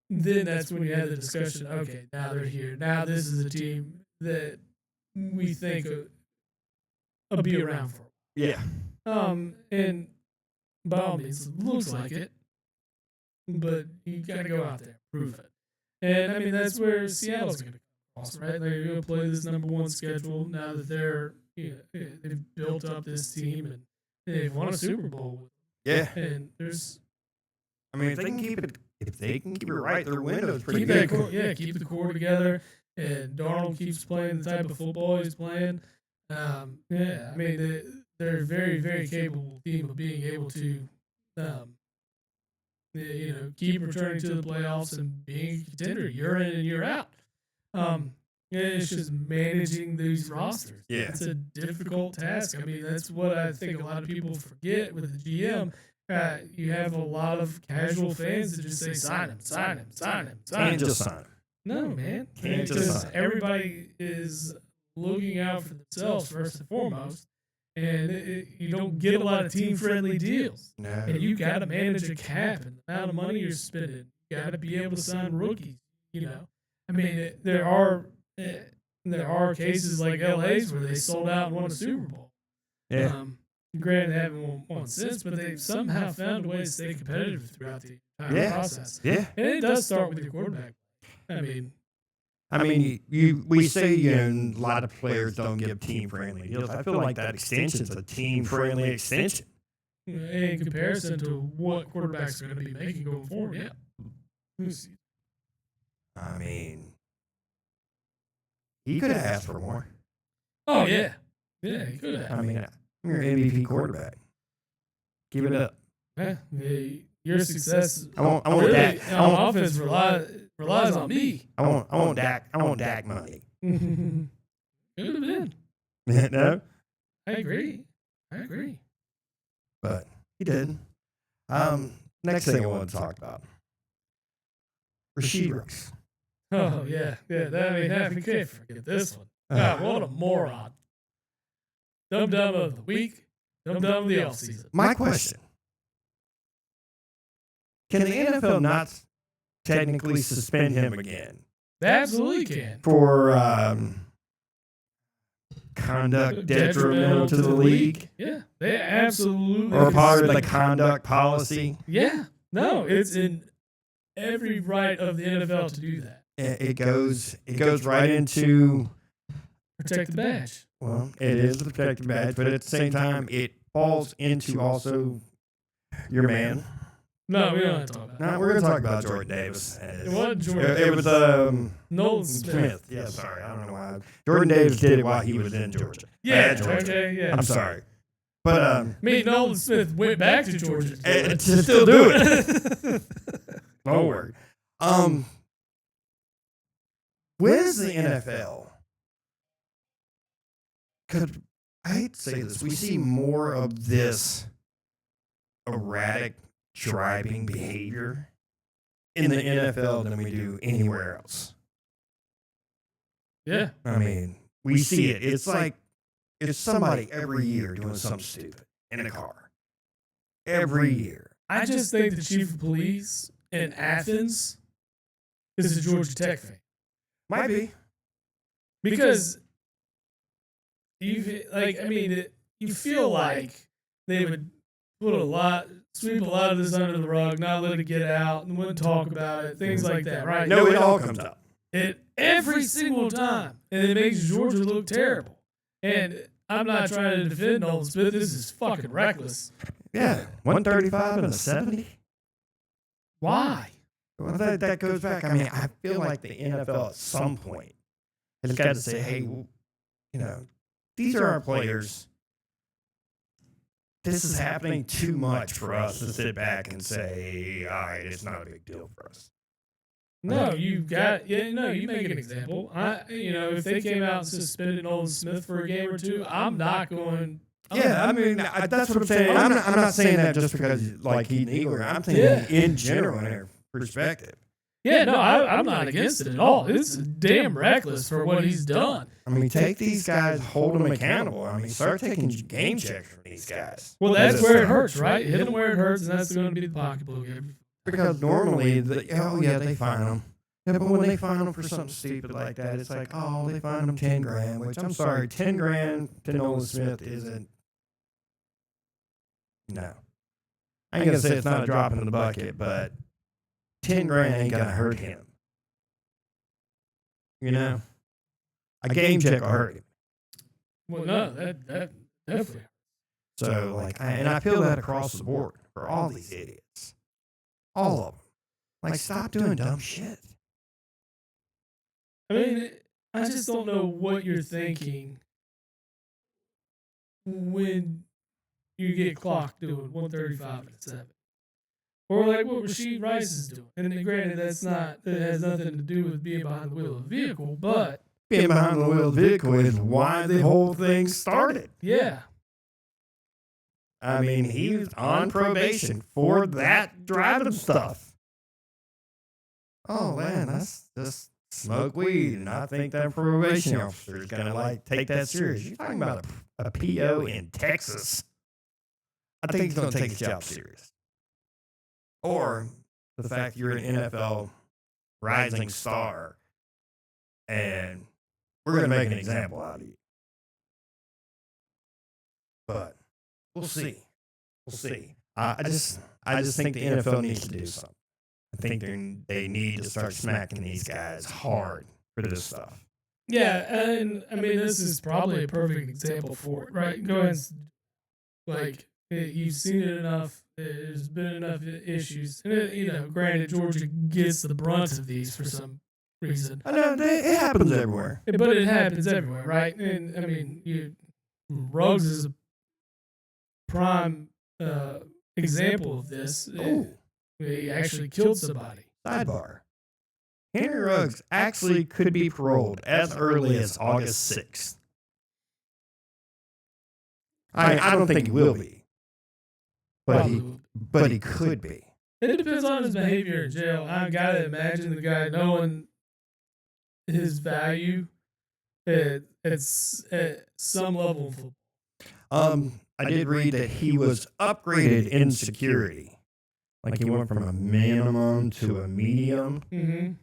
then that's when you have the discussion, okay, now they're here. Now this is a team that we think will be around for. Yeah. And by all means, it looks like it. But you got to go out there, prove it. And I mean, that's where Seattle's going to cross, right? They're going to play this number one schedule now that they've built up this team and they've won a Super Bowl. Yeah. And I mean, if they can keep it right, their window's pretty good. Keep the core together. And Darnold keeps playing the type of football he's playing. I mean, they're a very, very capable team of being able to. Keep returning to the playoffs and being a contender year in and year out. It's just managing these rosters. Yeah. It's a difficult task. I mean, that's what I think a lot of people forget with the GM. You have a lot of casual fans that just say, sign him. Can't just sign him. No, man. Can't just Because sign him. everybody is looking out for themselves first and foremost. And you don't get a lot of team-friendly deals. No. And you got to manage a cap and the amount of money you're spending. You got to be able to sign rookies. I mean, there are cases like LA's where they sold out and won a Super Bowl. Yeah. Granted, they haven't won since, but they've somehow found a way to stay competitive throughout the entire process. Yeah. And it does start with your quarterback. I mean, we say a lot of players don't give team-friendly deals. I feel like that extension's a team-friendly extension. In comparison to what quarterbacks are going to be making going forward, yeah. I mean, he could have asked for more. Oh, yeah. Yeah, he could have. I mean, I'm your MVP quarterback. Give it up. Yeah, your success I want really Dak. on offense relies on me. I want Dak. I want Dak money. Could have been. No, I agree. but he didn't. Next thing I want to talk about, Rasheed Rice. Oh, yeah. We can't forget this one. God, what a moron. Dum-dum of the week, dum-dum of the offseason. My question: can the NFL not technically suspend him again They absolutely can. for conduct detrimental to the league, Yeah, they absolutely or can part of the suspend- conduct policy? Yeah, no, it's in every right of the NFL to do that. It goes right into, Protect the badge. well, it is the protected badge, but at the same time, it falls into also your man. No, we don't have to talk about Now we're going to talk about Jordan Davis. it. It wasn't Jordan. It was Nolan Smith. Smith. Yeah, sorry, I don't know why. Jordan Davis did it while he was in Georgia. Yeah, At Georgia. okay, yeah. I'm sorry, but Me, Nolan Smith went back to Georgia to still do it. Don't worry. When is the NFL? Could I hate to say this? We see more of this erratic driving behavior in the NFL than we do anywhere else. Yeah. I mean, we see it. It's like it's somebody every year doing something stupid in a car. Every year. I just think the chief of police in Athens is a Georgia Tech fan. Might be. Because you feel like they would sweep a lot of this under the rug, not let it get out, and wouldn't talk about it, things like that, right? No, it all comes up. Every single time, and it makes Georgia look terrible. And I'm not trying to defend Nolan Smith. This is fucking reckless. Yeah, 135 and a 70. Why? Well, that goes back. I mean, I feel like the NFL at some point has got to say, hey, these are our players. This is happening too much for us to sit back and say, all right, it's not a big deal for us. No, you make an example. If they came out and suspended Nolan Smith for a game or two, I'm not going. Yeah, I mean, that's what I'm saying. I'm not saying that just because he's an Eagle. I'm saying in general, in their perspective. Yeah, no, I'm not against it at all. It's damn reckless for what he's done. I mean, take these guys, hold them accountable. I mean, start taking game checks from these guys. Well, that's where it hurts, right? Hit them where it hurts, and that's going to be the pocketbook. Because normally, they fine them. Yeah, but when they fine them for something stupid like that, it's like, oh, they fine them $10,000, which I'm sorry, $10,000 to Nolan Smith isn't. No. I ain't going to say it's not a drop in the bucket, but $10,000 ain't going to hurt him. A game check will hurt him. Well, no, that definitely. So, and I feel that across the board for all these idiots. All of them. Stop doing dumb shit. I mean, I just don't know what you're thinking when you get clocked doing 135 and 7. Or like what Rasheed Rice is doing. And then granted, that has nothing to do with being behind the wheel of a vehicle, but being behind the wheel of the vehicle is why the whole thing started. Yeah. I mean, he was on probation for that driving stuff. Oh, man, that's just smoke weed. And I think that probation officer is going to, take that serious. You're talking about a PO in Texas. I think he's going to take his job serious. Or the fact you're an NFL rising star and we're going to make an example out of you. But we'll see. We'll see. I just think the NFL needs to do something. I think they need to start smacking these guys hard for this stuff. Yeah, and I mean, this is probably a perfect example for it, right? Go ahead and, you've seen it enough. There's been enough issues. And, granted, Georgia gets the brunt of these for some reason. I know it happens everywhere. But it happens everywhere, right? And I mean, Ruggs is a prime example of this. Oh, He actually killed somebody. sidebar. Henry Ruggs actually could be paroled as early as August 6th. I don't think he will be, but he could be. It depends on his behavior in jail. I gotta imagine the guy knowing his value at some level of football. I did read that he was upgraded in security. Like he went from a minimum to a medium,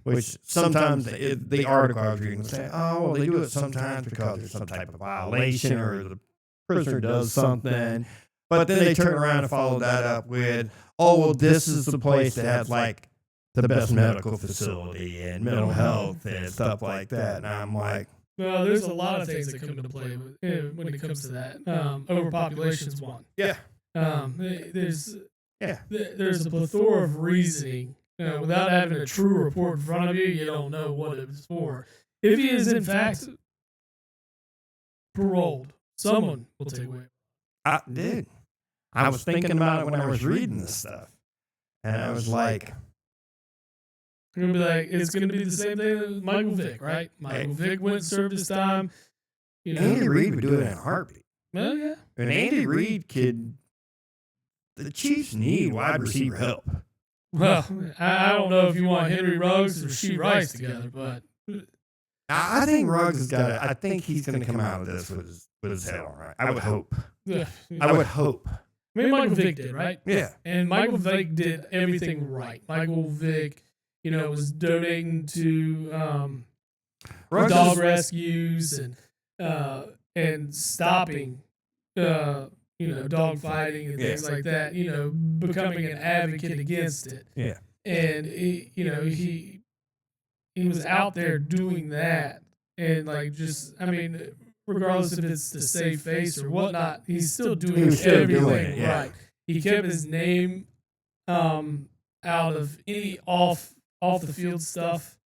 which sometimes the article I was reading was saying, oh, well, they do it sometimes because there's some type of violation or the prisoner does something. But then they turn around and follow that up with, oh, well, this is the place that has like the best medical facility and mental health and stuff like that. And I'm like, well, there's a lot of things that come into play when it comes to that. Overpopulation is one. yeah. There's a plethora of reasoning. Without having a true report in front of you, you don't know what it was for. If he is in fact paroled, someone will take away. I did. I was thinking about it when I was reading this stuff. And I was like, It's gonna be it's gonna be the same thing as Michael Vick, right? Michael Vick went and served his time. Andy Reid would do it in a heartbeat. Well, yeah. And Andy Reid the Chiefs need wide receiver help. Well, I don't know if you want Henry Ruggs or Rasheed Rice together, but I think Ruggs has got it. I think he's going to come out of this with his head on right. I would hope. I would hope. I mean, Michael Vick did, right? Yeah. And Michael Vick did everything right. Michael Vick, was donating to dog rescues and stopping, dog fighting and things like that. Becoming an advocate against it. Yeah. And he was out there doing that, and regardless if it's to save face or whatnot, he's still doing everything right. He kept his name out of any off the field stuff.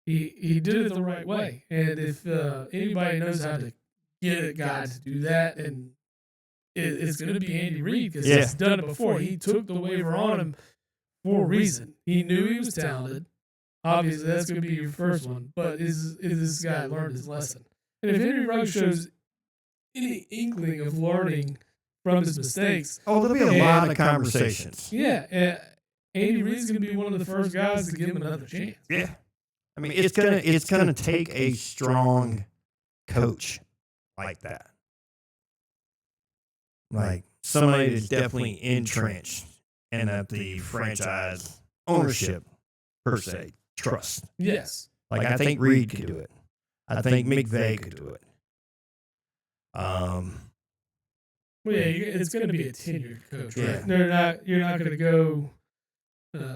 He did it the right way, and if anybody knows how to get a guy to do that, and it's going to be Andy Reid because he's done it before. He took the waiver on him for a reason. He knew he was talented. Obviously, that's going to be your first one, but is this guy learned his lesson? And if Henry Ruggs shows any inkling of learning from his mistakes, there'll be a lot of conversations. Yeah, Andy Reid's going to be one of the first guys to give him another chance. Yeah, I mean it's gonna take a strong coach like that, like somebody that's definitely entrenched and that the franchise ownership per se trust. Yes, like I think Reid could do it. I think McVay could do it. Well, yeah, it's going to be a tenured coach, right? Yeah. You're not going to go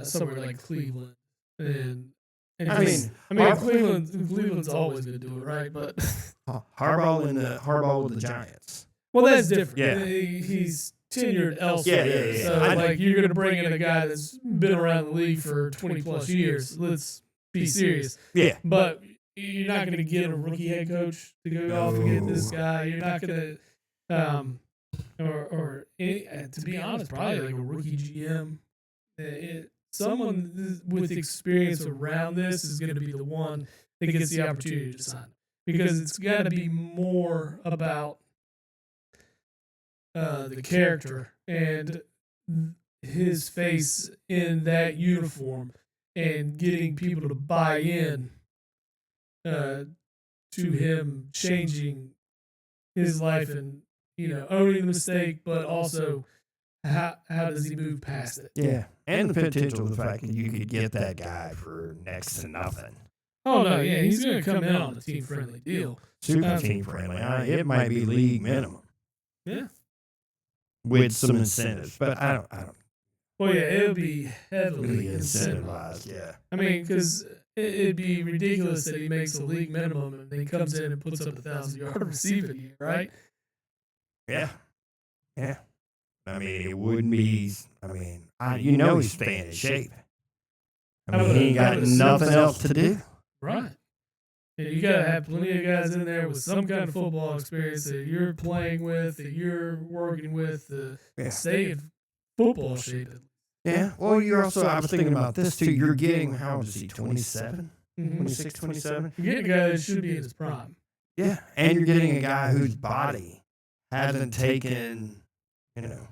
somewhere like Cleveland, and Cleveland's always going to do it, right? But Harbaugh with the Giants. Well, that's different. Yeah, he's tenured elsewhere. Yeah. So you're going to bring in a guy that's been around the league for 20 plus years. Let's be serious. Yeah, but you're not going to get a rookie head coach to go off and get this guy. You're not going to, to be honest, probably like a rookie GM. Someone with experience around this is going to be the one that gets the opportunity to sign, because it's got to be more about the character and his face in that uniform and getting people to buy in to him changing his life and owning the mistake, but also how does he move past it? Yeah, and the potential of the fact that you could get that guy for next to nothing. Oh no, yeah, he's going to come in on a team friendly deal, super team friendly. It might be league minimum. Yeah, with some incentives, but I don't. Well, yeah, it'll be heavily incentivized. Yeah, I mean, because it'd be ridiculous that he makes a league minimum and then he comes in and puts up 1,000-yard receiving year, right? Yeah. I mean, it wouldn't be. I mean, he's staying in shape. I mean, he ain't got nothing else to do. Right. And you got to have plenty of guys in there with some kind of football experience that you're playing with, that you're working with to stay in football shape. Yeah. Well, you're also, I was thinking about this too. You're getting, how old is he? 27? 26, 27? You're getting a guy that should be in his prime. Yeah. And you're getting a guy whose body hasn't taken,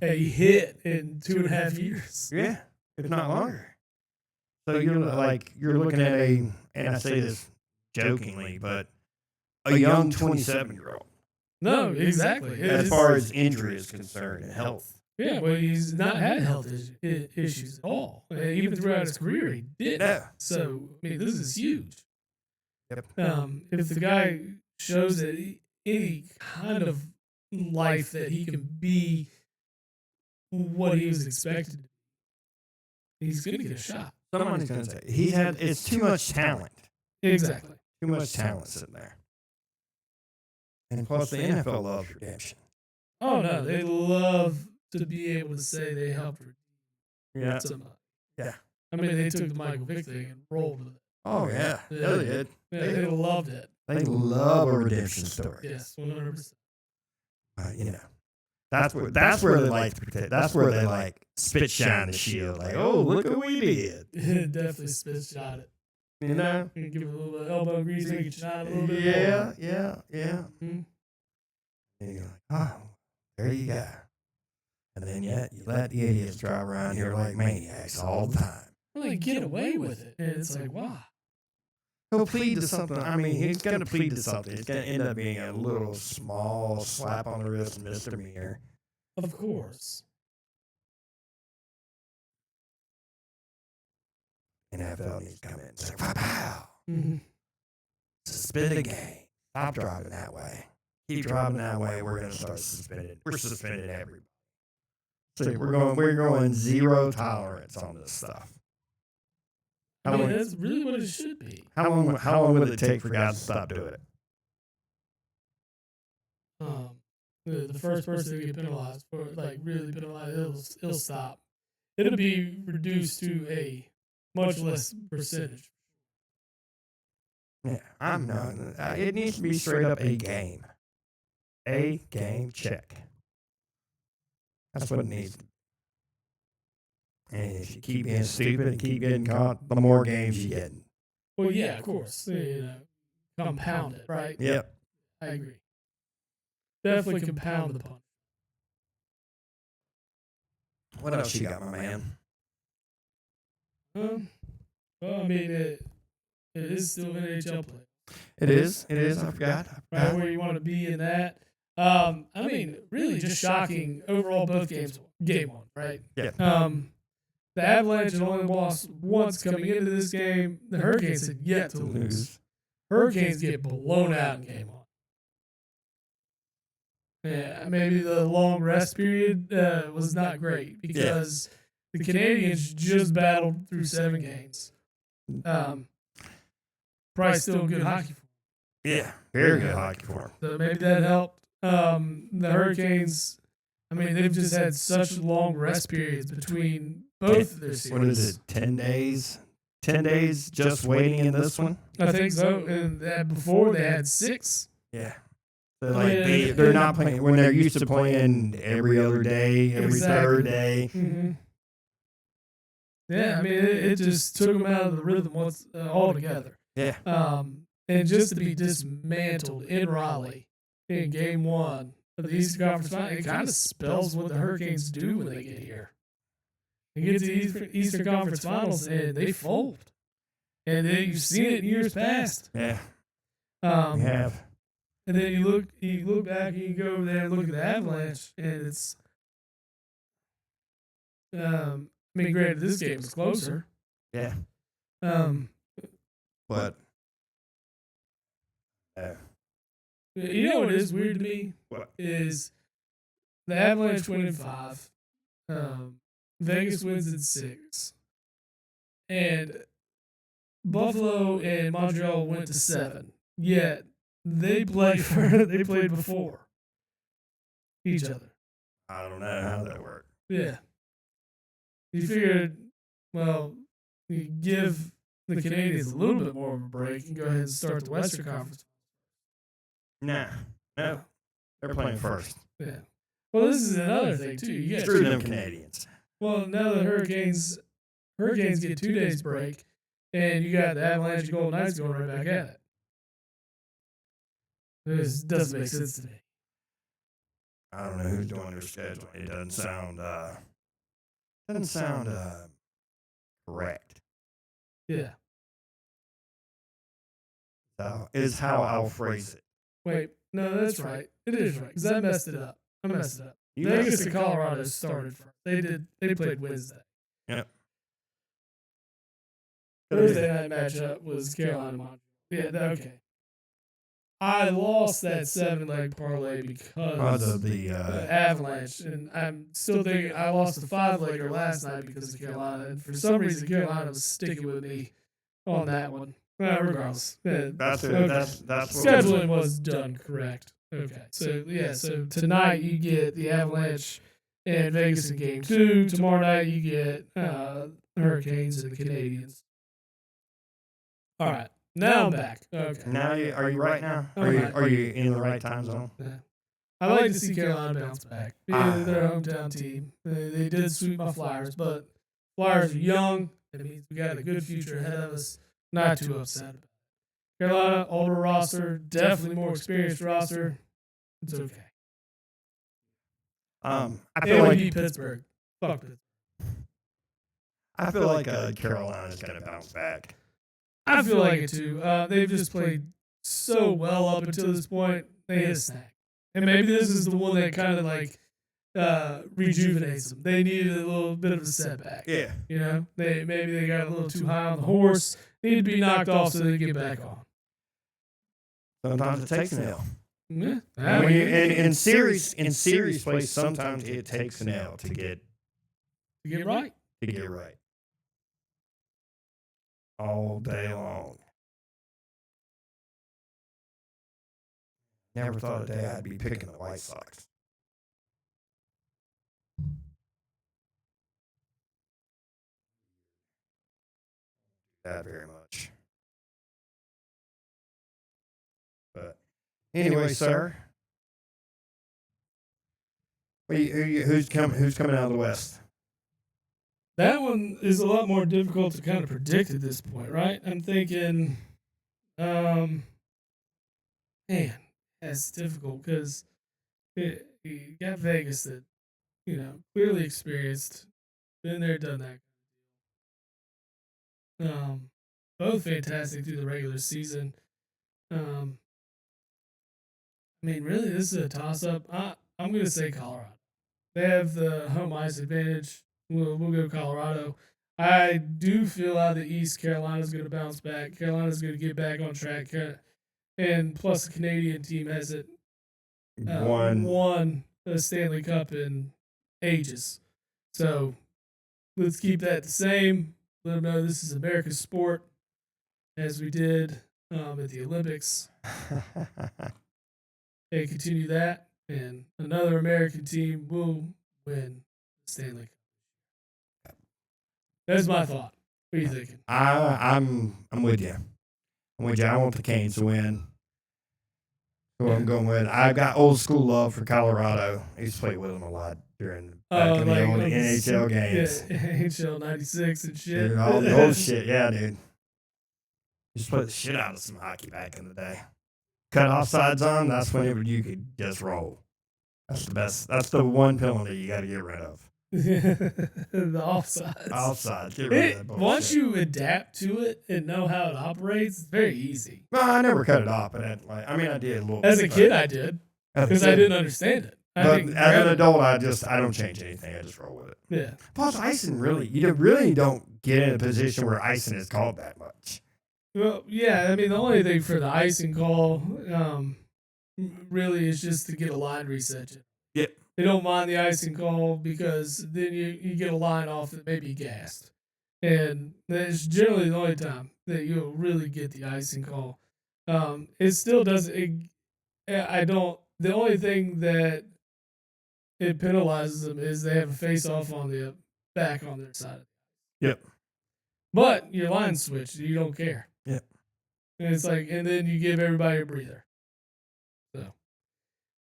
a hit in 2.5 years. Yeah. If not longer. So you're looking at and I say this jokingly, but a young 27-year-old. No, exactly. As far as injury is concerned and health. Yeah, but he's not had health issues at all. Even throughout his career, he did. Yeah. So, I mean, this is huge. Yep. If the guy shows that any kind of life that he can be what he was expected, he's going to get a shot. Somebody's going to say it's too much talent. Exactly. Too much talent sitting there. And plus, the NFL loves redemption. Oh, no. They love to be able to say they helped redeem somebody. Yeah. I mean, they took the Michael Vick thing and rolled with it. Oh, yeah. They did. They loved it. They love a redemption story. Yes, 100%. That's where they like to protect. That's where they like spit shine the shield. Like, oh, look what we did. Definitely spit shot it. You know? You give it a little bit of elbow grease, make it shine a little bit more. Yeah. Mm-hmm. And you're like, oh, there you go. And then you let the idiots drive around here like maniacs all the time. Well, they get away with it. And it's like, wow. He'll plead to something. I mean, he's going to plead to something. It's going to end up being a little small slap on the wrist misdemeanor. Of course. NFL needs to come in and say, pow. Mm-hmm. Suspend the game. Stop driving that way. Keep driving that way. We're going to start suspending. We're suspending everybody. So we're going zero tolerance on this stuff. I mean, that's really what it should be. How long would it take for guys to stop doing it? The first person to get penalized for really penalized, it'll stop. It'll be reduced to a much less percentage. Yeah, I'm not. It needs to be straight up a game. A game check. That's what it needs to be. And if you keep being stupid and keep getting caught, the more games you get. Well, yeah, of course. Compound it, right? Yep. I agree. Definitely compound the punch. What else you got, my man? Well, I mean, it is still NHL play. It is. I forgot. Right where you want to be in that. I mean, really just shocking overall both games. Game one, right? Yeah. The Avalanche had only lost once coming into this game. The Hurricanes had yet to lose. Hurricanes get blown out in game one. Yeah, maybe the long rest period was not great because the Canadians just battled through 7 games. Probably still good hockey for them. Yeah, very good hockey for them. So maybe that helped. The Hurricanes, I mean, they've just had such long rest periods between both of their series. What is it, 10 days? 10 days just waiting in this one? I think so. And before they had 6. Yeah. So they're not playing when they're used to playing every other day, every third day. Mm-hmm. Yeah, I mean, it just took them out of the rhythm altogether. Yeah. And just to be dismantled in Raleigh in game 1 of the Eastern Conference Final, it kind of spells what the Hurricanes do when they get here. They get to the Eastern Conference Finals and they fold. And then you've seen it in years past. Yeah. We have. And then you look back and you go over there and look at the Avalanche, and it's. I mean, granted, this game is closer. Yeah. But. You know what is weird to me? What? Is the Avalanche win in 5. Vegas wins in 6. And Buffalo and Montreal went to 7. Yet they played before each other. I don't know how that worked. Yeah. You figured, well, you give the Canadians a little bit more of a break and go ahead and start the Western Conference? No. They're playing first. Yeah. Well, this is another thing too. You got Screw them Canadians. Well, now the Hurricanes get 2 days break, and you got the Avalanche and Golden Knights going right back at it. This doesn't make sense to me. I don't know who's doing their scheduling. It doesn't sound correct. Yeah. Is how I'll phrase it. Wait, no, that's right. It is right because I messed it up. Vegas and Colorado started first. They played Wednesday. Yep. Thursday night matchup was Carolina Montreal. Yeah, okay. I lost that 7-leg parlay because of the Avalanche, and I'm still thinking I lost the 5-legger last night because of Carolina, and for some reason Carolina was sticking with me on that one. Regardless, that's scheduling was done correct. Okay, so tonight you get the Avalanche and Vegas in Game 2. Tomorrow night you get Hurricanes and the Canadians. All right. Now I'm back. Okay. Now are you right now? Are you in the right time zone? Yeah. I like to see Carolina bounce back. Being their hometown team. They did sweep my Flyers, but Flyers are young. That means we got a good future ahead of us. Not too upset about it. Carolina, older roster, definitely more experienced roster. It's okay. I feel like Pittsburgh. Fuck Pittsburgh. I feel like Carolina's going to bounce back. I feel like it too. They've just played so well up until this point. They hit a snag. And maybe this is the one that kind of like rejuvenates them. They needed a little bit of a setback. Yeah. You know, maybe they got a little too high on the horse. Need to be knocked off so they get back on. Sometimes it takes an L. Yeah. In series play, sometimes it takes an L to get right. To get right. All day long. Never thought a day I'd be picking the White Sox. That very much. But anyway, sir, who's coming out of the West? That one is a lot more difficult to kind of predict at this point, right? I'm thinking, man, that's difficult because you got Vegas that, clearly experienced, been there, done that. Both fantastic through the regular season. I mean, really, this is a toss-up. I'm going to say Colorado. They have the home ice advantage. We'll go Colorado. I do feel out of the East, Carolina's going to bounce back. Carolina's going to get back on track. And plus, the Canadian team hasn't won a Stanley Cup in ages. So let's keep that the same. Let them know this is America's sport, as we did at the Olympics. And continue that, and another American team will win the Stanley Cup. That's my thought. What are you thinking? I'm with you. I want the Canes to win. So I'm going with. I've got old school love for Colorado. I used to play with them a lot during back in the old NHL games. Yeah, NHL '96 and shit. Dude, all the old shit, yeah, dude. Used to play the shit out of some hockey back in the day. Cut offsides on, that's when you could just roll. That's the best. That's the one penalty you got to get rid of. The offsides. Offsides. Get rid of that bullshit. Once you adapt to it and know how it operates, it's very easy. Well, I never cut it off, but I did a little. As a kid, I did because I didn't understand it. But as an adult, I don't change anything. I just roll with it. Yeah. Plus, icing you really don't get in a position where icing is called that much. Well, yeah. I mean, the only thing for the icing call, really is just to get a line reset. Yep. They don't mind the icing call because then you get a line off that may be gassed. And that's generally the only time that you'll really get the icing call. It still doesn't. The only thing that it penalizes them is they have a face off on the back on their side. Yep. But your line switch, you don't care. Yep. And it's like, and then you give everybody a breather. So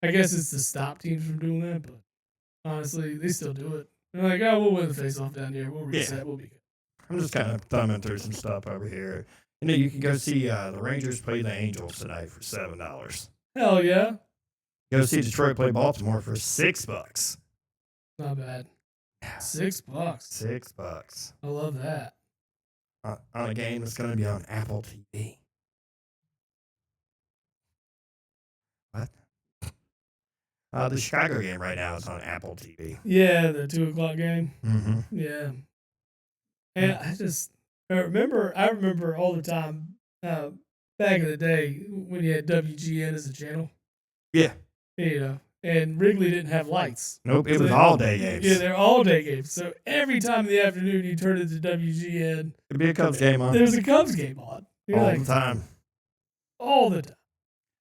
I guess it's to stop teams from doing that, but honestly, they still do it. They're like, oh, we'll win the face-off down here. We'll reset. We'll be good. I'm just kind of thumbing through some stuff over here. You know, you can go see the Rangers play the Angels tonight for $7. Hell yeah. Go see Detroit play Baltimore for $6. Not bad. Yeah. $6. $6. I love that. On a game that's going to be on Apple TV. What? The Chicago game right now is on Apple TV. Yeah, the 2:00 game. Mm-hmm. Yeah. And I remember all the time back in the day when you had WGN as a channel. Yeah. You know, and Wrigley didn't have lights. Nope, it was all day games. Yeah, they're all day games. So every time in the afternoon you turn it to WGN, It'd be a Cubs game on. There's a Cubs game on. All the time. All the time.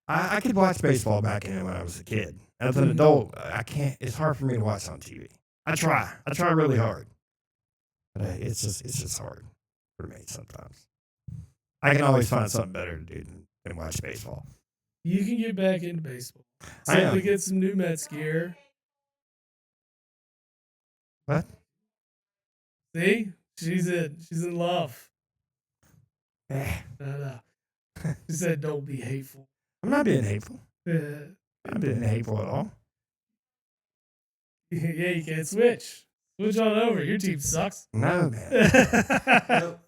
I could watch baseball back in when I was a kid. As an adult, I can't. It's hard for me to watch on TV. I try really hard, but it's just hard for me sometimes. I can always find something better to do than watch baseball. You can get back into baseball. Simply get some new Mets gear. What? See, she's in love. No. She said, "Don't be hateful." I'm not being hateful. I'm not being hateful at all. Yeah, you can't switch. Switch on over. Your team sucks. No, man. Nope.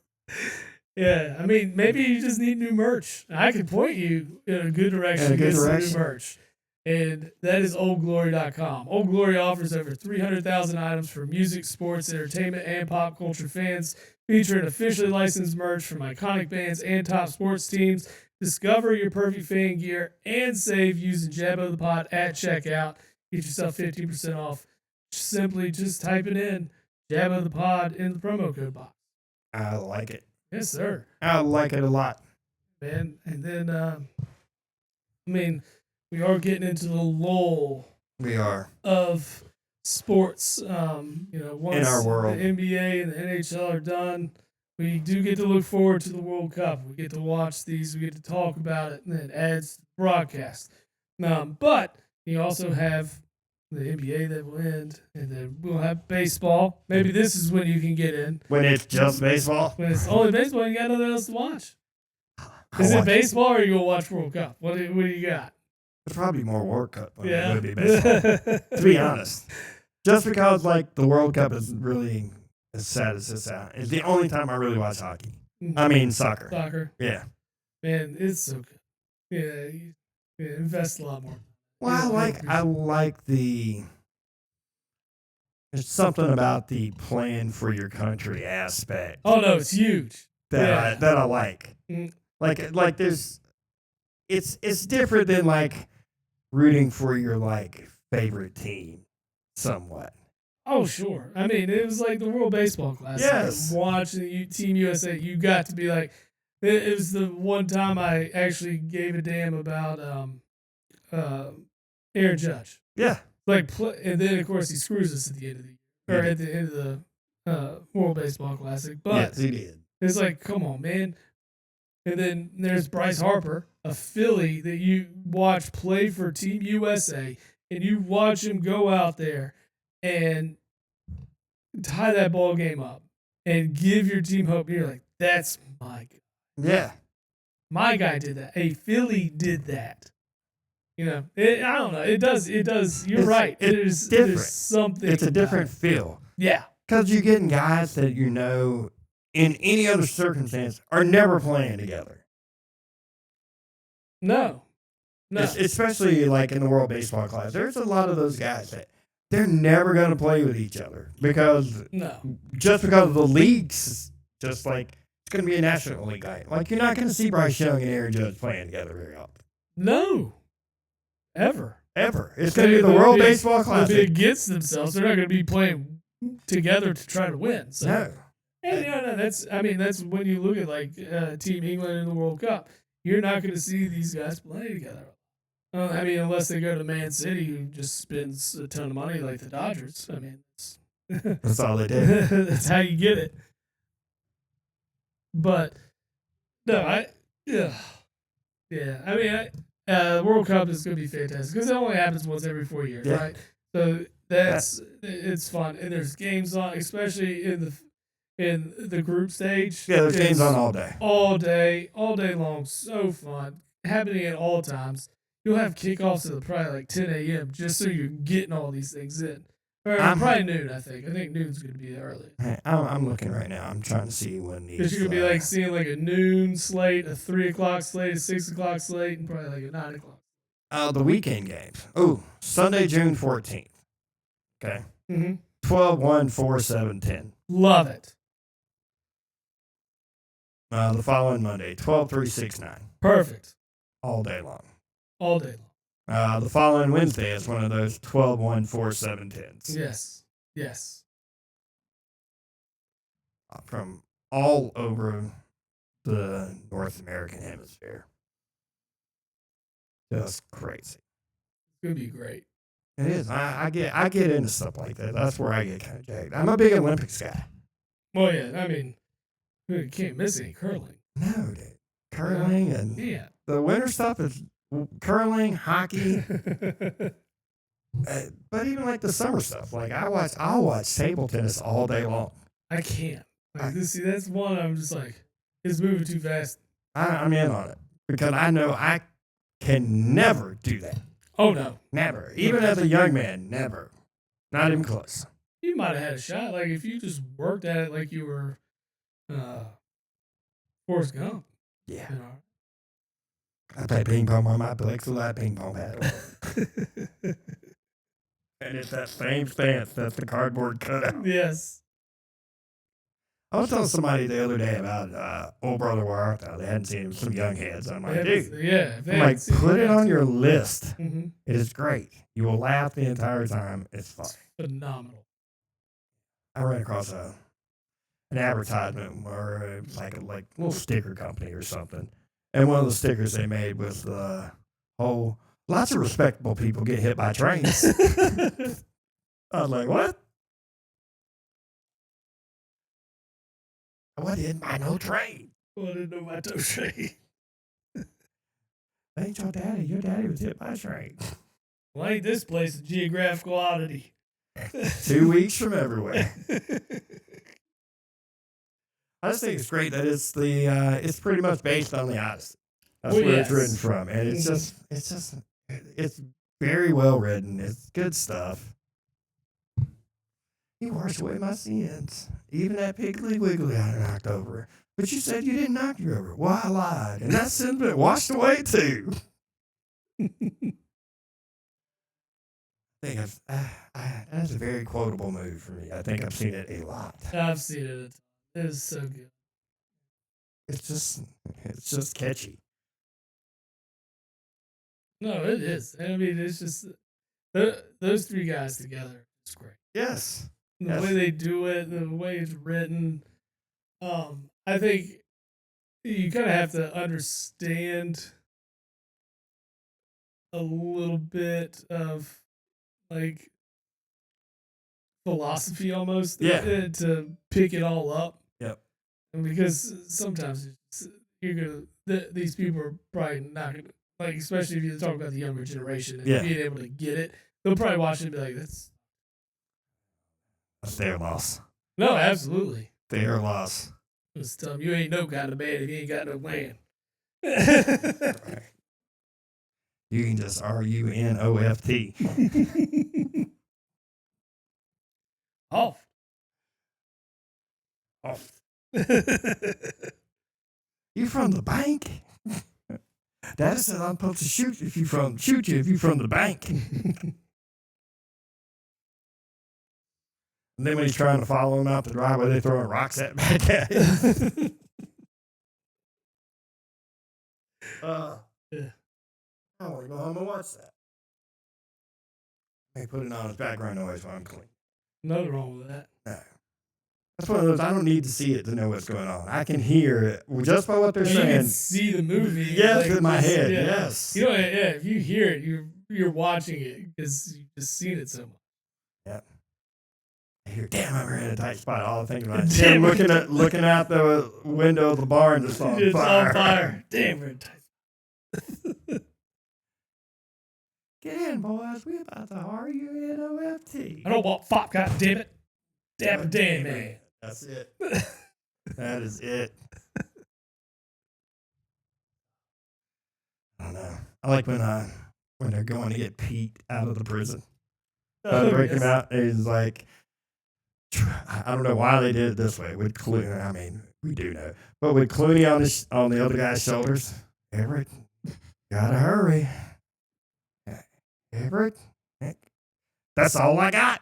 Yeah, I mean, maybe you just need new merch. I can point you in a good direction to get some new merch. And that is oldglory.com. Old Glory offers over 300,000 items for music, sports, entertainment, and pop culture fans, featuring officially licensed merch from iconic bands and top sports teams. Discover your perfect fan gear and save using Jab of the Pod at checkout. Get yourself 15% off. Simply just type it in, Jab of the Pod, in the promo code box. I like it. Yes, sir. I like it a lot. Man, and then, I mean, we are getting into the lull. We are. Of sports. Once in our world, the NBA and the NHL are done, we do get to look forward to the World Cup. We get to watch these. We get to talk about it, and then adds to the broadcast. But you also have the NBA that will end, and then we'll have baseball. Maybe this is when you can get in. When it's just baseball? When it's only baseball, you got nothing else to watch. Is it baseball, or are you going to watch World Cup? What do you got? It's probably more World Cup than it would be baseball, to be honest. Just because, the World Cup is really, as sad as this out, it's the only time I really watch hockey. I mean, soccer. Soccer. Yeah. Man, it's so good. Yeah, you invest a lot more. Well, I like there's something about the playing for your country aspect. Oh no, it's huge. That I like. Like there's, it's different than rooting for your favorite team, somewhat. Oh sure. I mean, it was like the World Baseball Classic. Yes. Watching Team USA, you got to be like. It was the one time I actually gave a damn about Aaron Judge. Yeah. And then of course he screws us at the end of the year, or at the end of the World Baseball Classic. But yes, he did. It's like, come on, man. And then there's Bryce Harper, a Philly that you watch play for Team USA, and you watch him go out there and tie that ball game up and give your team hope. And you're like, that's my guy. Yeah. My guy did that. A Philly did that. I don't know. It does. You're right. It's different. There's something. It's a different feel. Yeah. Because you're getting guys that in any other circumstance, are never playing together. No. Especially in the World Baseball Classic. There's a lot of those guys that they're never going to play with each other because just because the leagues, just it's going to be a National League guy. You're not going to see Bryce Young and Aaron Judge playing together very often. No. Ever. It's going to be the World Baseball Classic. They'll be against themselves. They're not going to be playing together to try to win. So. No. And that's when you look at Team England in the World Cup. You're not going to see these guys play together. Unless they go to Man City, who just spends a ton of money like the Dodgers. That's all they do. That's how you get it. But no, yeah. I mean, the World Cup is going to be fantastic because it only happens once every 4 years, right? So it's fun, and there's games on, especially in the group stage. Yeah, there's games on all day long. So fun, happening at all times. You'll have kickoffs at probably like 10 a.m. just so you're getting all these things in. Or probably noon, I think. I think noon's going to be the earliest. I'm looking right now. I'm trying to see when these. Because you're going to be like seeing like a noon slate, a 3 o'clock slate, a 6 o'clock slate, and probably like a 9 o'clock. The weekend games. Oh, Sunday, June 14th. Okay. 12-1, 4-7, 10. Love it. The following Monday, 12-3, 6-9. Perfect. All day long. All day long. The following Wednesday is one of those 12-1, 4-7, 10s. Yes. From all over the North American hemisphere. Just crazy. It's gonna be great. It is. I get into stuff like that. That's where I get kind of jagged. I'm a big Olympics guy. Well, yeah. I mean, you can't miss any curling. No, dude. Curling and the winter stuff is curling, hockey. But even like the summer stuff, like I'll watch table tennis all day long. I can't. See, that's one I'm just like, it's moving too fast. I'm in on it because I know I can never do that. Oh no, never. Even as a young man, never. Not even close. You might have had a shot, like if you just worked at it like you were Forrest Gump. Yeah. I play ping pong on my plexiglass ping pong paddle. And it's that same stance that's the cardboard cutout. Yes. I was telling somebody the other day about old brother Warthog. They hadn't seen him, some young heads. I'm like, dude. Yeah. I'm like, put it on your list. Mm-hmm. It is great. You will laugh the entire time. It's fun. Phenomenal. I ran across an advertisement or like a little sticker company or something. And one of the stickers they made was lots of respectable people get hit by trains. I was like, what? I didn't buy no train. I didn't know about no train. Ain't your daddy. Your daddy was hit by a train. Well, ain't this place a geographical oddity? 2 weeks from everywhere. I just think it's great that it's pretty much based on the Odyssey. That's where it's written from. And it's very well written. It's good stuff. You washed away my sins. Even that Piggly Wiggly I knocked over. But you said you didn't knock you over. Well, I lied. And that sin's been washed away too. I think that's a very quotable movie for me. I think I've seen it a lot. I've seen it. It is so good. It's just catchy. No, it is. I mean, it's just those three guys together. It's great. Yes. The way they do it, the way it's written. I think you kind of have to understand a little bit of like philosophy almost to pick it all up. Yep. And because sometimes these people are probably not gonna, like, especially if you talk about the younger generation and being able to get it, they'll probably watch it and be like, that's their loss. No, absolutely. Their loss. Just tell them you ain't no kind of man if you ain't got no land. Right. You can just RUNOFT. Off. You from the bank? Daddy said I'm supposed to shoot you if you from the bank. And then when he's trying to follow him out the driveway, they throwing rocks back at him. Yeah. I want to go home and watch that. They put it on as background noise while I'm clean. Nothing wrong with that. No. That's one of those, I don't need to see it to know what's going on. I can hear it just by what they're saying. You can see the movie. Yes, with my head, yes. You know, if you hear it, you're watching it because you've just seen it so much. Yep. here. Damn, I'm in a tight spot. All I'm thinking about is him looking out the window of the barn that's on It's fire. on fire. Damn, we're in a tight. Get in, boys. We're about to RUNOFT. I don't want fuck, god damn it. Dapper Dan, man. That's it. That is it. I don't know. I like when they're going to get Pete out of the prison. Break him out. He's like, I don't know why they did it this way with Clooney. I mean, we do know, but with Clooney on the other guy's shoulders, Everett, gotta hurry. Everett, that's all I got.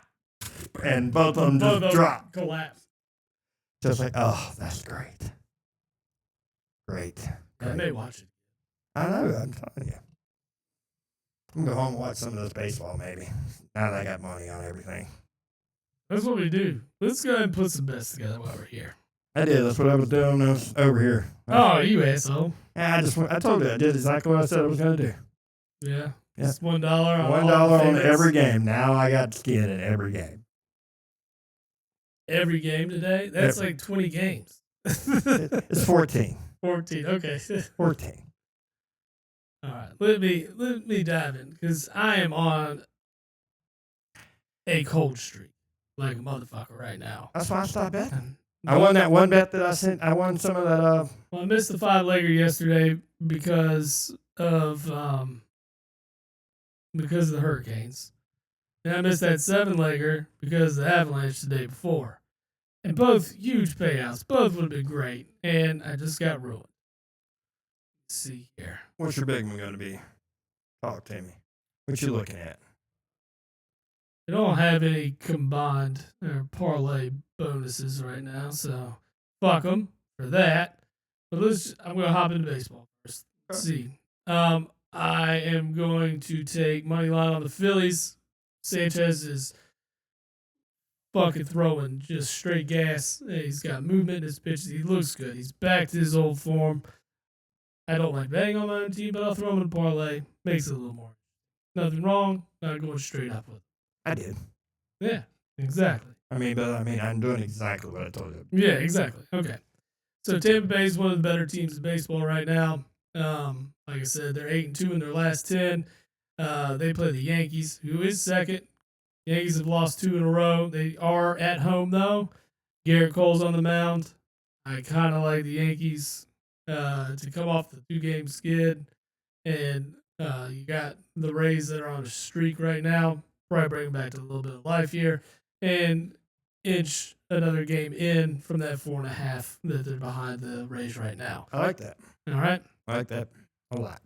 And both of them just drop, collapse. just like, oh, that's great. Great. I may watch it. I know. I'm telling you. I'm gonna go home and watch some of this baseball, maybe. Now that I got money on everything. That's what we do. Let's go ahead and put some bets together while we're here. I did. That's what I was doing over here. Oh, you asshole. Yeah, I told you I did exactly what I said I was gonna do. Yeah. Yeah. It's $1 on $1 on every game. Now I got skin in every game. Every game today? That's like 20 games. It's 14. 14. Okay. 14. All right. Let me dive in because I am on a cold streak like a motherfucker right now. That's why I stopped betting. I won that one bet that I sent. I won some of that. Well, I missed the 5-legger yesterday because of the hurricanes. And I missed that 7-legger because of the avalanche the day before. And both huge payouts. Both would have been great. And I just got ruined. Let's see here. What's your big one going to be? Talk to me. What you looking at? I don't have any combined or parlay bonuses right now, so fuck them for that. But I'm going to hop into baseball first. Let's see. I am going to take money line on the Phillies. Sanchez is fucking throwing just straight gas. He's got movement in his pitches. He looks good. He's back to his old form. I don't like betting on my own team, but I'll throw him in a parlay. Makes it a little more. Nothing wrong. Not going straight up with it. I did. Yeah, exactly. I'm doing exactly what I told you. Yeah, exactly. Okay. So Tampa Bay is one of the better teams in baseball right now. Like I said, they're 8-2 in their last 10. They play the Yankees, who is second. Yankees have lost 2 in a row. They are at home, though. Garrett Cole's on the mound. I kind of like the Yankees to come off the 2-game skid. And you got the Rays that are on a streak right now. Probably bring back to a little bit of life here. And inch another game in from that 4.5 that they're behind the Rays right now. I like that. All right? I like that a lot.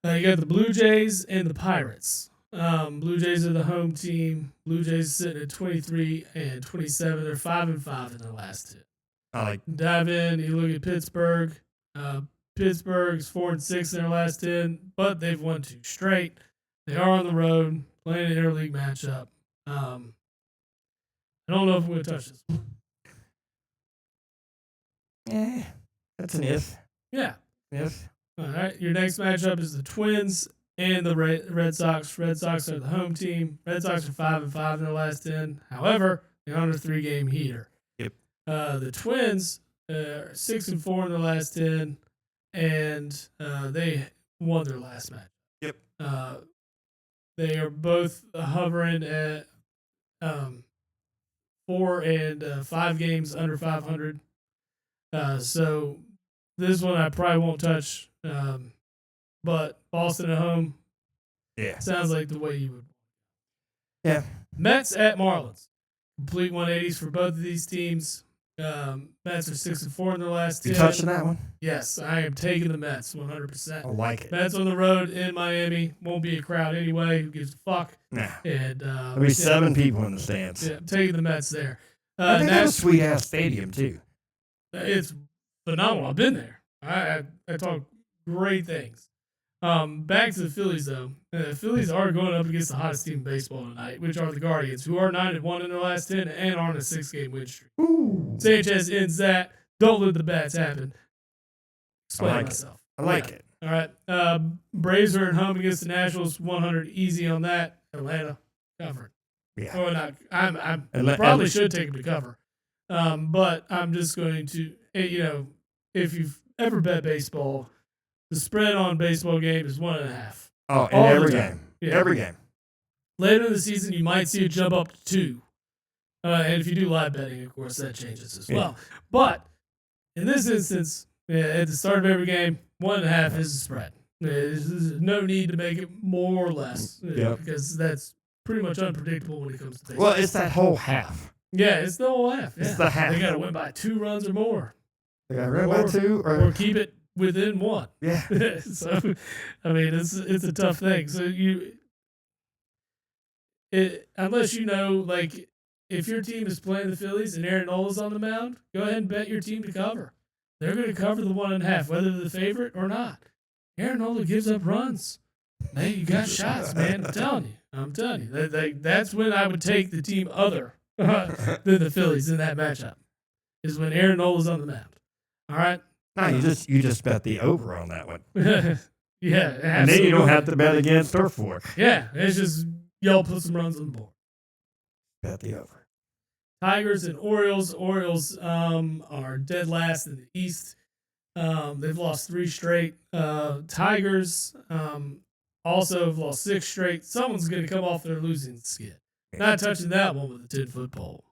You got the Blue Jays and the Pirates. Blue Jays are the home team. Blue Jays sitting at 23-27. They're 5-5 in their last 10. I like. Dive in. You look at Pittsburgh. Pittsburgh's 4-6 in their last 10, but they've won 2 straight. They are on the road playing an interleague matchup. I don't know if we're going to touch this one. Yeah, that's an if. Yeah. If. All right. Your next matchup is the Twins and the Red Sox. Red Sox are the home team. Red Sox are 5-5 in their last 10. However, they're on a 3-game heater. Yep. The Twins are 6-4 in their last 10, and they won their last match. Yep. They are both hovering at 4 and 5 games under 500. So this one I probably won't touch. But Boston at home, Yeah. sounds like the way you would. Yeah. Mets at Marlins. Complete 180s for both of these teams. Mets are 6-4 in their last 10. You touching that one? Yes, I am taking the Mets 100%. I like it. Mets on the road in Miami. Won't be a crowd anyway. Who gives a fuck? Nah. And There'll be 7 people in the stands. Yeah, I'm taking the Mets there. I think they have a sweet ass stadium too. It's phenomenal. I've been there. I talk great things. Back to the Phillies though. The Phillies are going up against the hottest team in baseball tonight, which are the Guardians, who are 9-1 in their last 10 and are on a 6-game win streak. Ooh. Sanchez ends that. Don't let the bats happen. Explain myself. I like it. All right. Braves are at home against the Nationals. 100 easy on that. Atlanta covered. Yeah. Or not. I And probably should take him to cover. But I'm just going to, if you've ever bet baseball, the spread on baseball game is 1.5. Oh, in every game. Yeah. Every game. Later in the season, you might see it jump up to 2. And if you do live betting, of course, that changes as well. But in this instance, at the start of every game, 1.5 is the spread. There's no need to make it more or less because that's pretty much unpredictable when it comes to baseball. Well, it's that whole half. Yeah, it's the whole half. Yeah. It's the half. They got to win by 2 runs or more. They got to win by 2 or keep it within 1. Yeah. So, I mean, it's a tough thing. So unless you know, like, if your team is playing the Phillies and Aaron Nola's on the mound, go ahead and bet your team to cover. They're going to cover the 1.5, whether they're the favorite or not. Aaron Nola gives up runs. Man, you got shots, man. I'm telling you. That's when I would take the team other than the Phillies in that matchup, is when Aaron Nola's on the mound. All right? No, you just bet the over on that one. Yeah. Absolutely. And then you don't have to bet against or for. Yeah, it's just y'all put some runs on the board. Bet the over. Tigers and Orioles. Orioles are dead last in the East. They've lost 3 straight. Tigers also have lost 6 straight. Someone's going to come off their losing skid. Not touching that one with a 10-foot pole.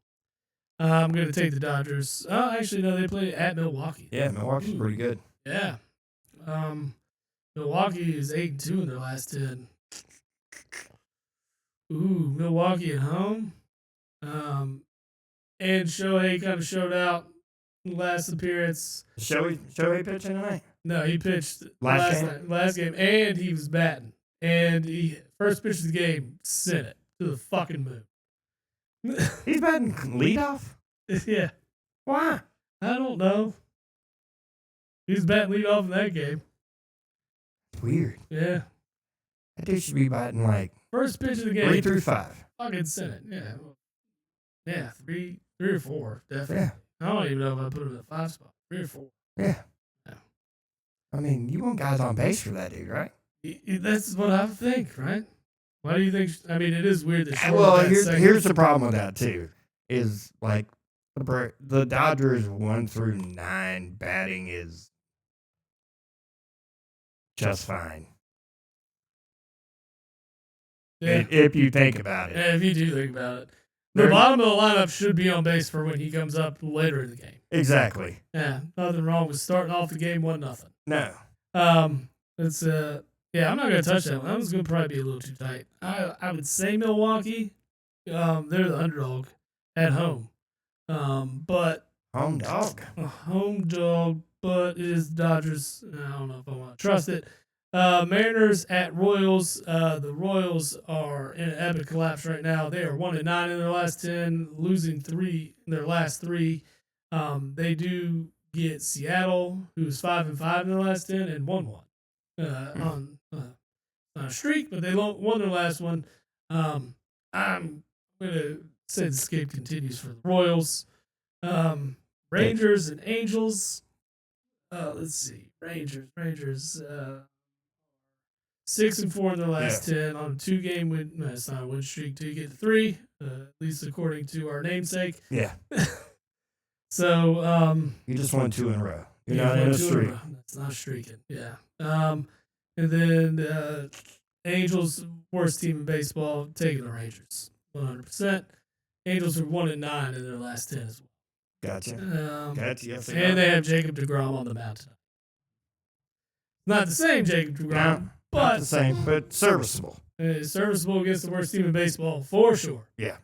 I'm going to take the Dodgers. Actually, no, they play at Milwaukee. Yeah, Milwaukee's pretty good. Yeah. Milwaukee is 8-2 in their last 10. Ooh, Milwaukee at home. And Shohei kind of showed out last appearance. Shohei pitching tonight? No, he pitched last game, and he was batting. And he first pitch of the game sent it to the fucking moon. He's batting leadoff? Yeah. Why? I don't know. He was batting leadoff in that game. Weird. Yeah. That dude should be batting like first pitch of the game. 3 through 5. Fucking sent it. Yeah. Yeah, 3 or 4, definitely. Yeah. I don't even know if I put him in the 5 spot. 3 or 4. Yeah. I mean, you want guys on base for that dude, right? That's what I think, right? Why do you think? I mean, it is weird that. Well, here's the problem with that too. Is like the Dodgers 1 through 9 batting is just fine. Yeah. If you think about it. Yeah, if you do think about it. The bottom of the lineup should be on base for when he comes up later in the game. Exactly. Yeah, nothing wrong with starting off the game 1-0. No. It's I'm not gonna touch that one. That one's gonna probably be a little too tight. I would say Milwaukee. They're the underdog at home. But home dog. A home dog, but it is Dodgers. I don't know if I want to trust it. Mariners at Royals. The Royals are in an epic collapse right now. They are 1-9 in their last 10, losing 3 in their last 3. They do get Seattle, who's 5-5 in their last 10 and 1-1 on a streak, but they won their last one. I'm gonna say the escape continues for the Royals. Rangers and Angels. Let's see, Rangers. 6-4 in their last 10 on a 2-game win. No, it's not a win streak till you get to 3, at least according to our namesake. Yeah. So you just won 2 in a row. You're not in a streak. That's not streaking. Yeah. And then Angels, worst team in baseball, taking the Rangers 100%. Angels are 1-9 in their last 10 as well. Gotcha. Yes, and they have Jacob deGrom on the mound. Not the same Jacob deGrom. No. But not the same, but serviceable. Serviceable against the worst team in baseball, for sure. Yeah.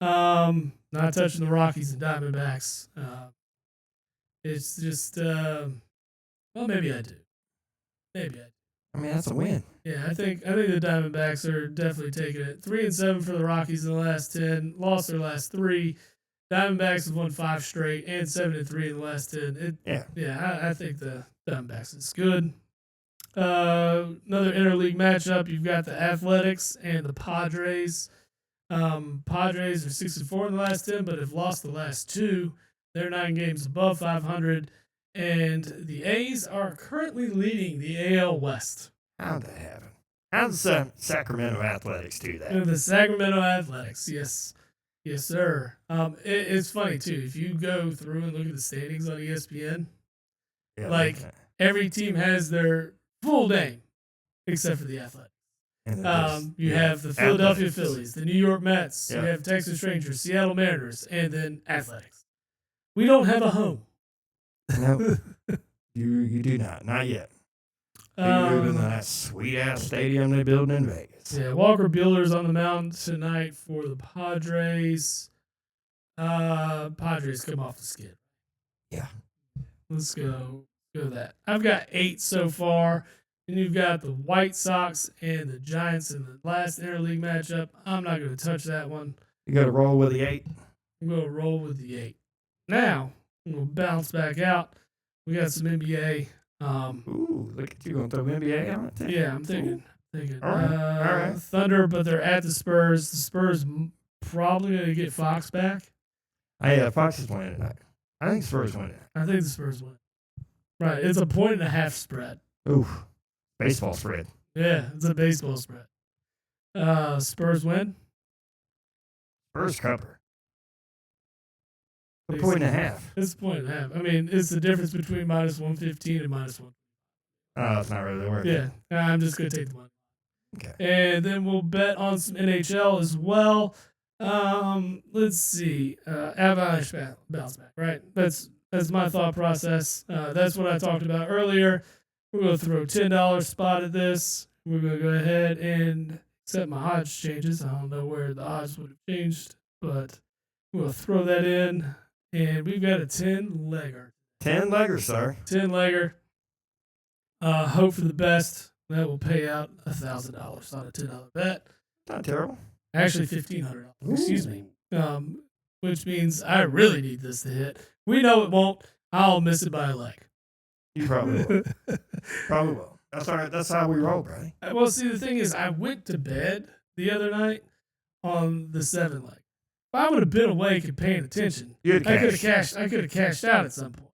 Not touching the Rockies and Diamondbacks. It's just, well, maybe I do. I mean, that's a win. Yeah, I think the Diamondbacks are definitely taking it. 3-7 for the Rockies in the last 10. Lost their last 3. Diamondbacks have won 5 straight and 7-3 in the last 10. I think the Diamondbacks is good. Another interleague matchup. You've got the Athletics and the Padres. Padres are 6-4 in the last 10, but have lost the last 2. They're 9 games above 500, and the A's are currently leading the AL West. How'd that happen? How's the Sacramento Athletics do that? The Sacramento Athletics, yes. Yes, sir. It's funny, too. If you go through and look at the standings on ESPN, Yeah, like every team has their full name except for the Athletics. You have the Philadelphia Phillies, the New York Mets, you have Texas Rangers, Seattle Mariners, and then Athletics. We don't have a home. No, you do not yet. You're moving to that sweet ass stadium they built in Vegas. Yeah, Walker Buehler's on the mound tonight for the Padres. Padres come off the skid. Yeah, let's go that. I've got 8 so far. Then you've got the White Sox and the Giants in the last interleague matchup. I'm not going to touch that one. You got to roll with the 8. I'm going to roll with the 8. Now, I'm going to bounce back out. We got some NBA. Ooh, look at you going to throw NBA on it. Yeah, I'm thinking. All right. Thunder, but they're at the Spurs. The Spurs probably going to get Fox back. Yeah, Fox is winning tonight. I think Spurs win it. I think the Spurs win. Right, it's a 1.5 spread. Ooh, baseball spread. Yeah, it's a baseball spread. Spurs win. Spurs cover. A 1.5. It's a 1.5. I mean, it's the difference between -115 and -1. Oh, it's not really worth it. Yeah, I'm just going to take the money. Okay. And then we'll bet on some NHL as well. Let's see. Avalanche bounce back, right? That's my thought process. That's what I talked about earlier. We're going to throw $10 spot at this. We're going to go ahead and accept my odds changes. I don't know where the odds would have changed, but we'll throw that in. And we've got a 10-legger. 10-legger, sir. 10-legger. Hope for the best. That will pay out $1,000 on a $10 bet. Not terrible. Actually, $1,500. Excuse me. Which means I really need this to hit. We know it won't. I'll miss it by a leg. You probably will. Probably will. That's all right. That's how we roll, Brady. Well, see, the thing is, I went to bed the other night on the 7-leg. If I would have been awake and paying attention, I could have cashed out at some point.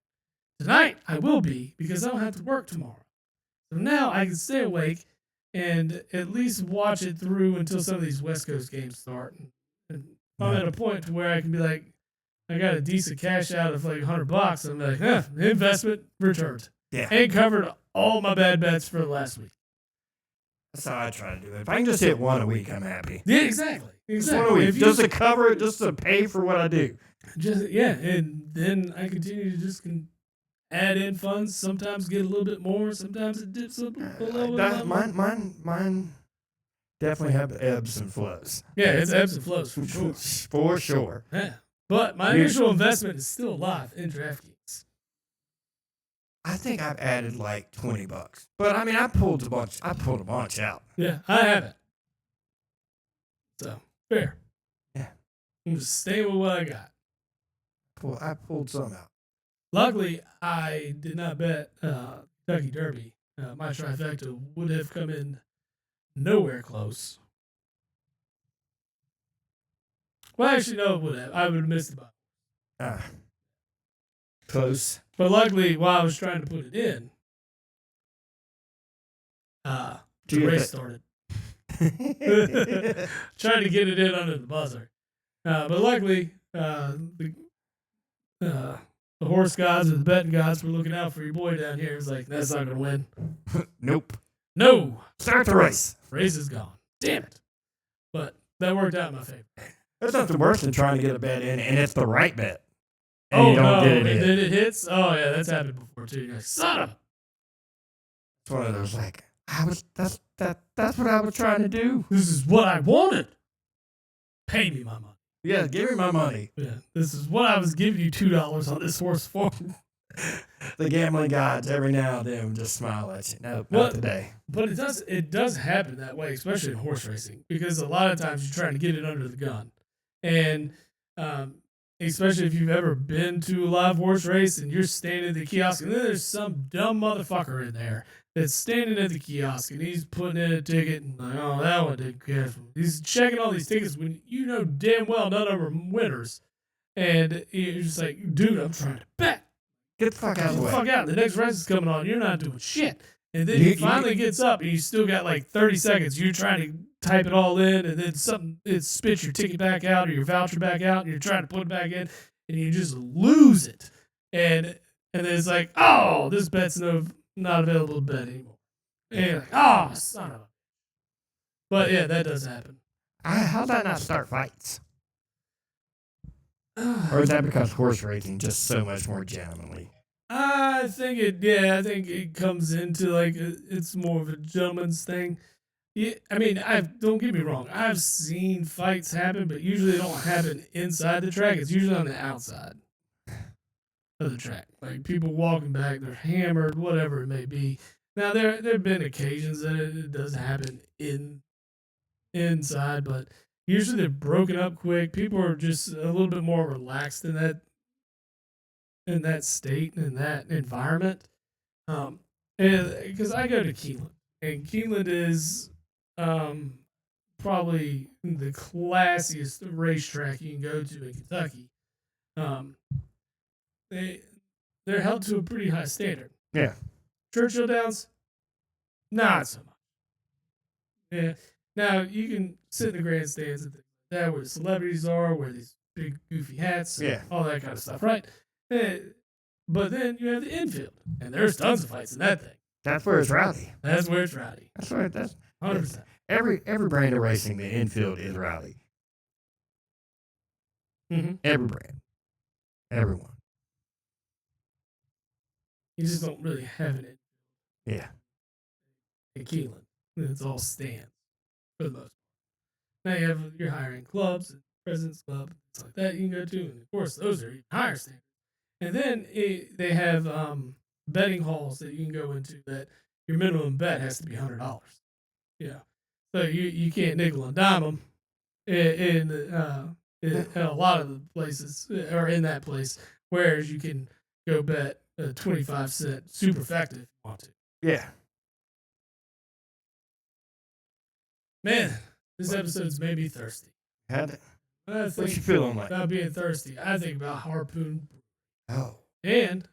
Tonight, I will be because I don't have to work tomorrow. So now I can stay awake and at least watch it through until some of these West Coast games start. And I'm at a point to where I can be like, I got a decent cash out of like $100. I'm like, investment returned. Yeah. And covered all my bad bets for last week. That's how I try to do it. If I can just hit one a week, I'm happy. Yeah, exactly. Just one a week. Just to cover it, just to pay for what I do. And then I continue to just add in funds. Sometimes get a little bit more. Sometimes it dips a little bit. Mine definitely have ebbs and flows. Yeah, it's ebbs and flows for sure. For sure. Yeah. But my initial investment is still alive in DraftKings. I think I've added like $20. But I mean, I pulled a bunch out. Yeah, I haven't. So, fair. Yeah. I'm just staying with what I got. I pulled some out. Luckily, I did not bet Kentucky Derby. My trifecta would have come in nowhere close. Well, actually, no, it would have. I would have missed the ball. Close. But luckily, while I was trying to put it in, the race started. Trying to get it in under the buzzer. But luckily, the horse gods or the betting gods were looking out for your boy down here. It's like, that's not going to win. Nope. No. Start the race. Race is gone. Damn it. But that worked out in my favor. There's nothing worse than trying to get a bet in, and it's the right bet. And you don't get it in. Then it hits? Oh, yeah, that's happened before, too. You're like, son of a... It's one of those, like, that's what I was trying to do. This is what I wanted. Pay me my money. Yeah, give me my money. Yeah, this is what I was giving you $2 on this horse for. The gambling gods every now and then just smile at you. No, not today. But it does happen that way, especially in horse racing, because a lot of times you're trying to get it under the gun. And especially if you've ever been to a live horse race and you're standing at the kiosk and then there's some dumb motherfucker in there that's standing at the kiosk and he's putting in a ticket and like, oh, that one didn't cash. He's checking all these tickets when you know damn well none of them are winners. And you're just like, dude, I'm trying to bet. Get the fuck out of the way. Get the fuck out. The next race is coming on. You're not doing shit. And then he finally gets up, and you still got like 30 seconds. You're trying to type it all in, and then it spits your ticket back out or your voucher back out, and you're trying to put it back in, and you just lose it. And then it's like, oh, this bet's not available to bet anymore. And you're like, oh, son of a. But yeah, that does happen. How'd that not start fights? Or is that because horse racing just so much more gentlemanly? I think it comes into like it's more of a gentleman's thing. Yeah, I mean, don't get me wrong. I've seen fights happen, but usually they don't happen inside the track. It's usually on the outside of the track. Like people walking back, they're hammered, whatever it may be. Now there have been occasions that it does happen inside, but usually they're broken up quick. People are just a little bit more relaxed in that state and in that environment. And because I go to Keeneland, and Keeneland is probably the classiest racetrack you can go to in Kentucky. They're held to a pretty high standard. Yeah. Churchill Downs, not so much. Yeah. Now you can sit in the grandstands and things like that, where the celebrities are, where these big goofy hats, all that kind of stuff, right? But then you have the infield, and there's tons of fights in that thing. That's where it's rowdy. That's where it's rowdy. That's where that's 100%. Every brand of racing, the infield is rowdy. Mm-hmm. Every brand, everyone. You just don't really have it. Yeah. In Keeneland, it's all stands for the most part. Now you have your higher end clubs, and President's Club, things like that you can go to, and of course those are even higher standards. And then they have betting halls that you can go into that your minimum bet has to be $100. Yeah, so you can't nickel and dime them in a lot of the places or in that place, whereas you can go bet a 25-cent superfecta if you want to. Yeah. Man, this episode's made me thirsty. What you feeling like? About being thirsty, I think about Harpoon. Oh. And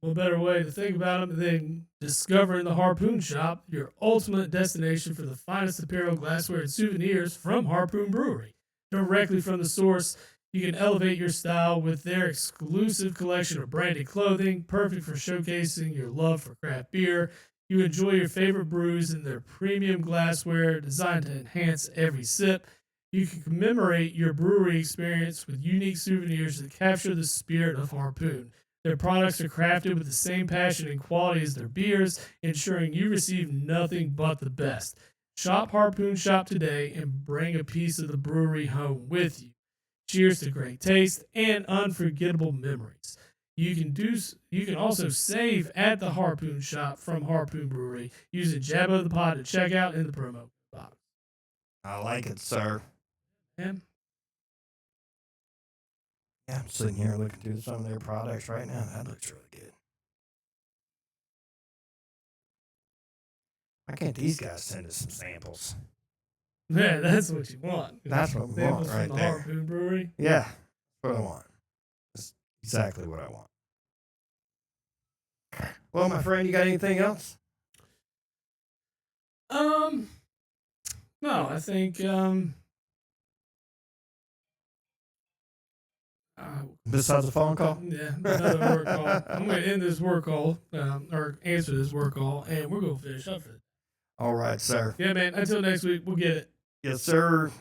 what better way to think about them than discovering the Harpoon Shop, your ultimate destination for the finest apparel, glassware, and souvenirs from Harpoon Brewery. Directly from the source, you can elevate your style with their exclusive collection of branded clothing, perfect for showcasing your love for craft beer. You enjoy your favorite brews in their premium glassware designed to enhance every sip. You can commemorate your brewery experience with unique souvenirs that capture the spirit of Harpoon. Their products are crafted with the same passion and quality as their beers, ensuring you receive nothing but the best. Shop Harpoon Shop today and bring a piece of the brewery home with you. Cheers to great taste and unforgettable memories. You can also save at the Harpoon Shop from Harpoon Brewery using Jabba the Pod at checkout in the promo box. I like it, sir. Yeah. Yeah, I'm sitting here looking through some of their products right now. That looks really good. Why can't these guys send us some samples? Yeah, that's what you want. That's what we want right from the there. Harpoon Brewery. Yeah, that's what I want. That's exactly what I want. Well, my friend, you got anything else? No, I think besides the phone call? Yeah, another work call. I'm going to end this work call, or answer this work call, and we're going to finish up for it. All right, sir. Yeah, man. Until next week, we'll get it. Yes, sir.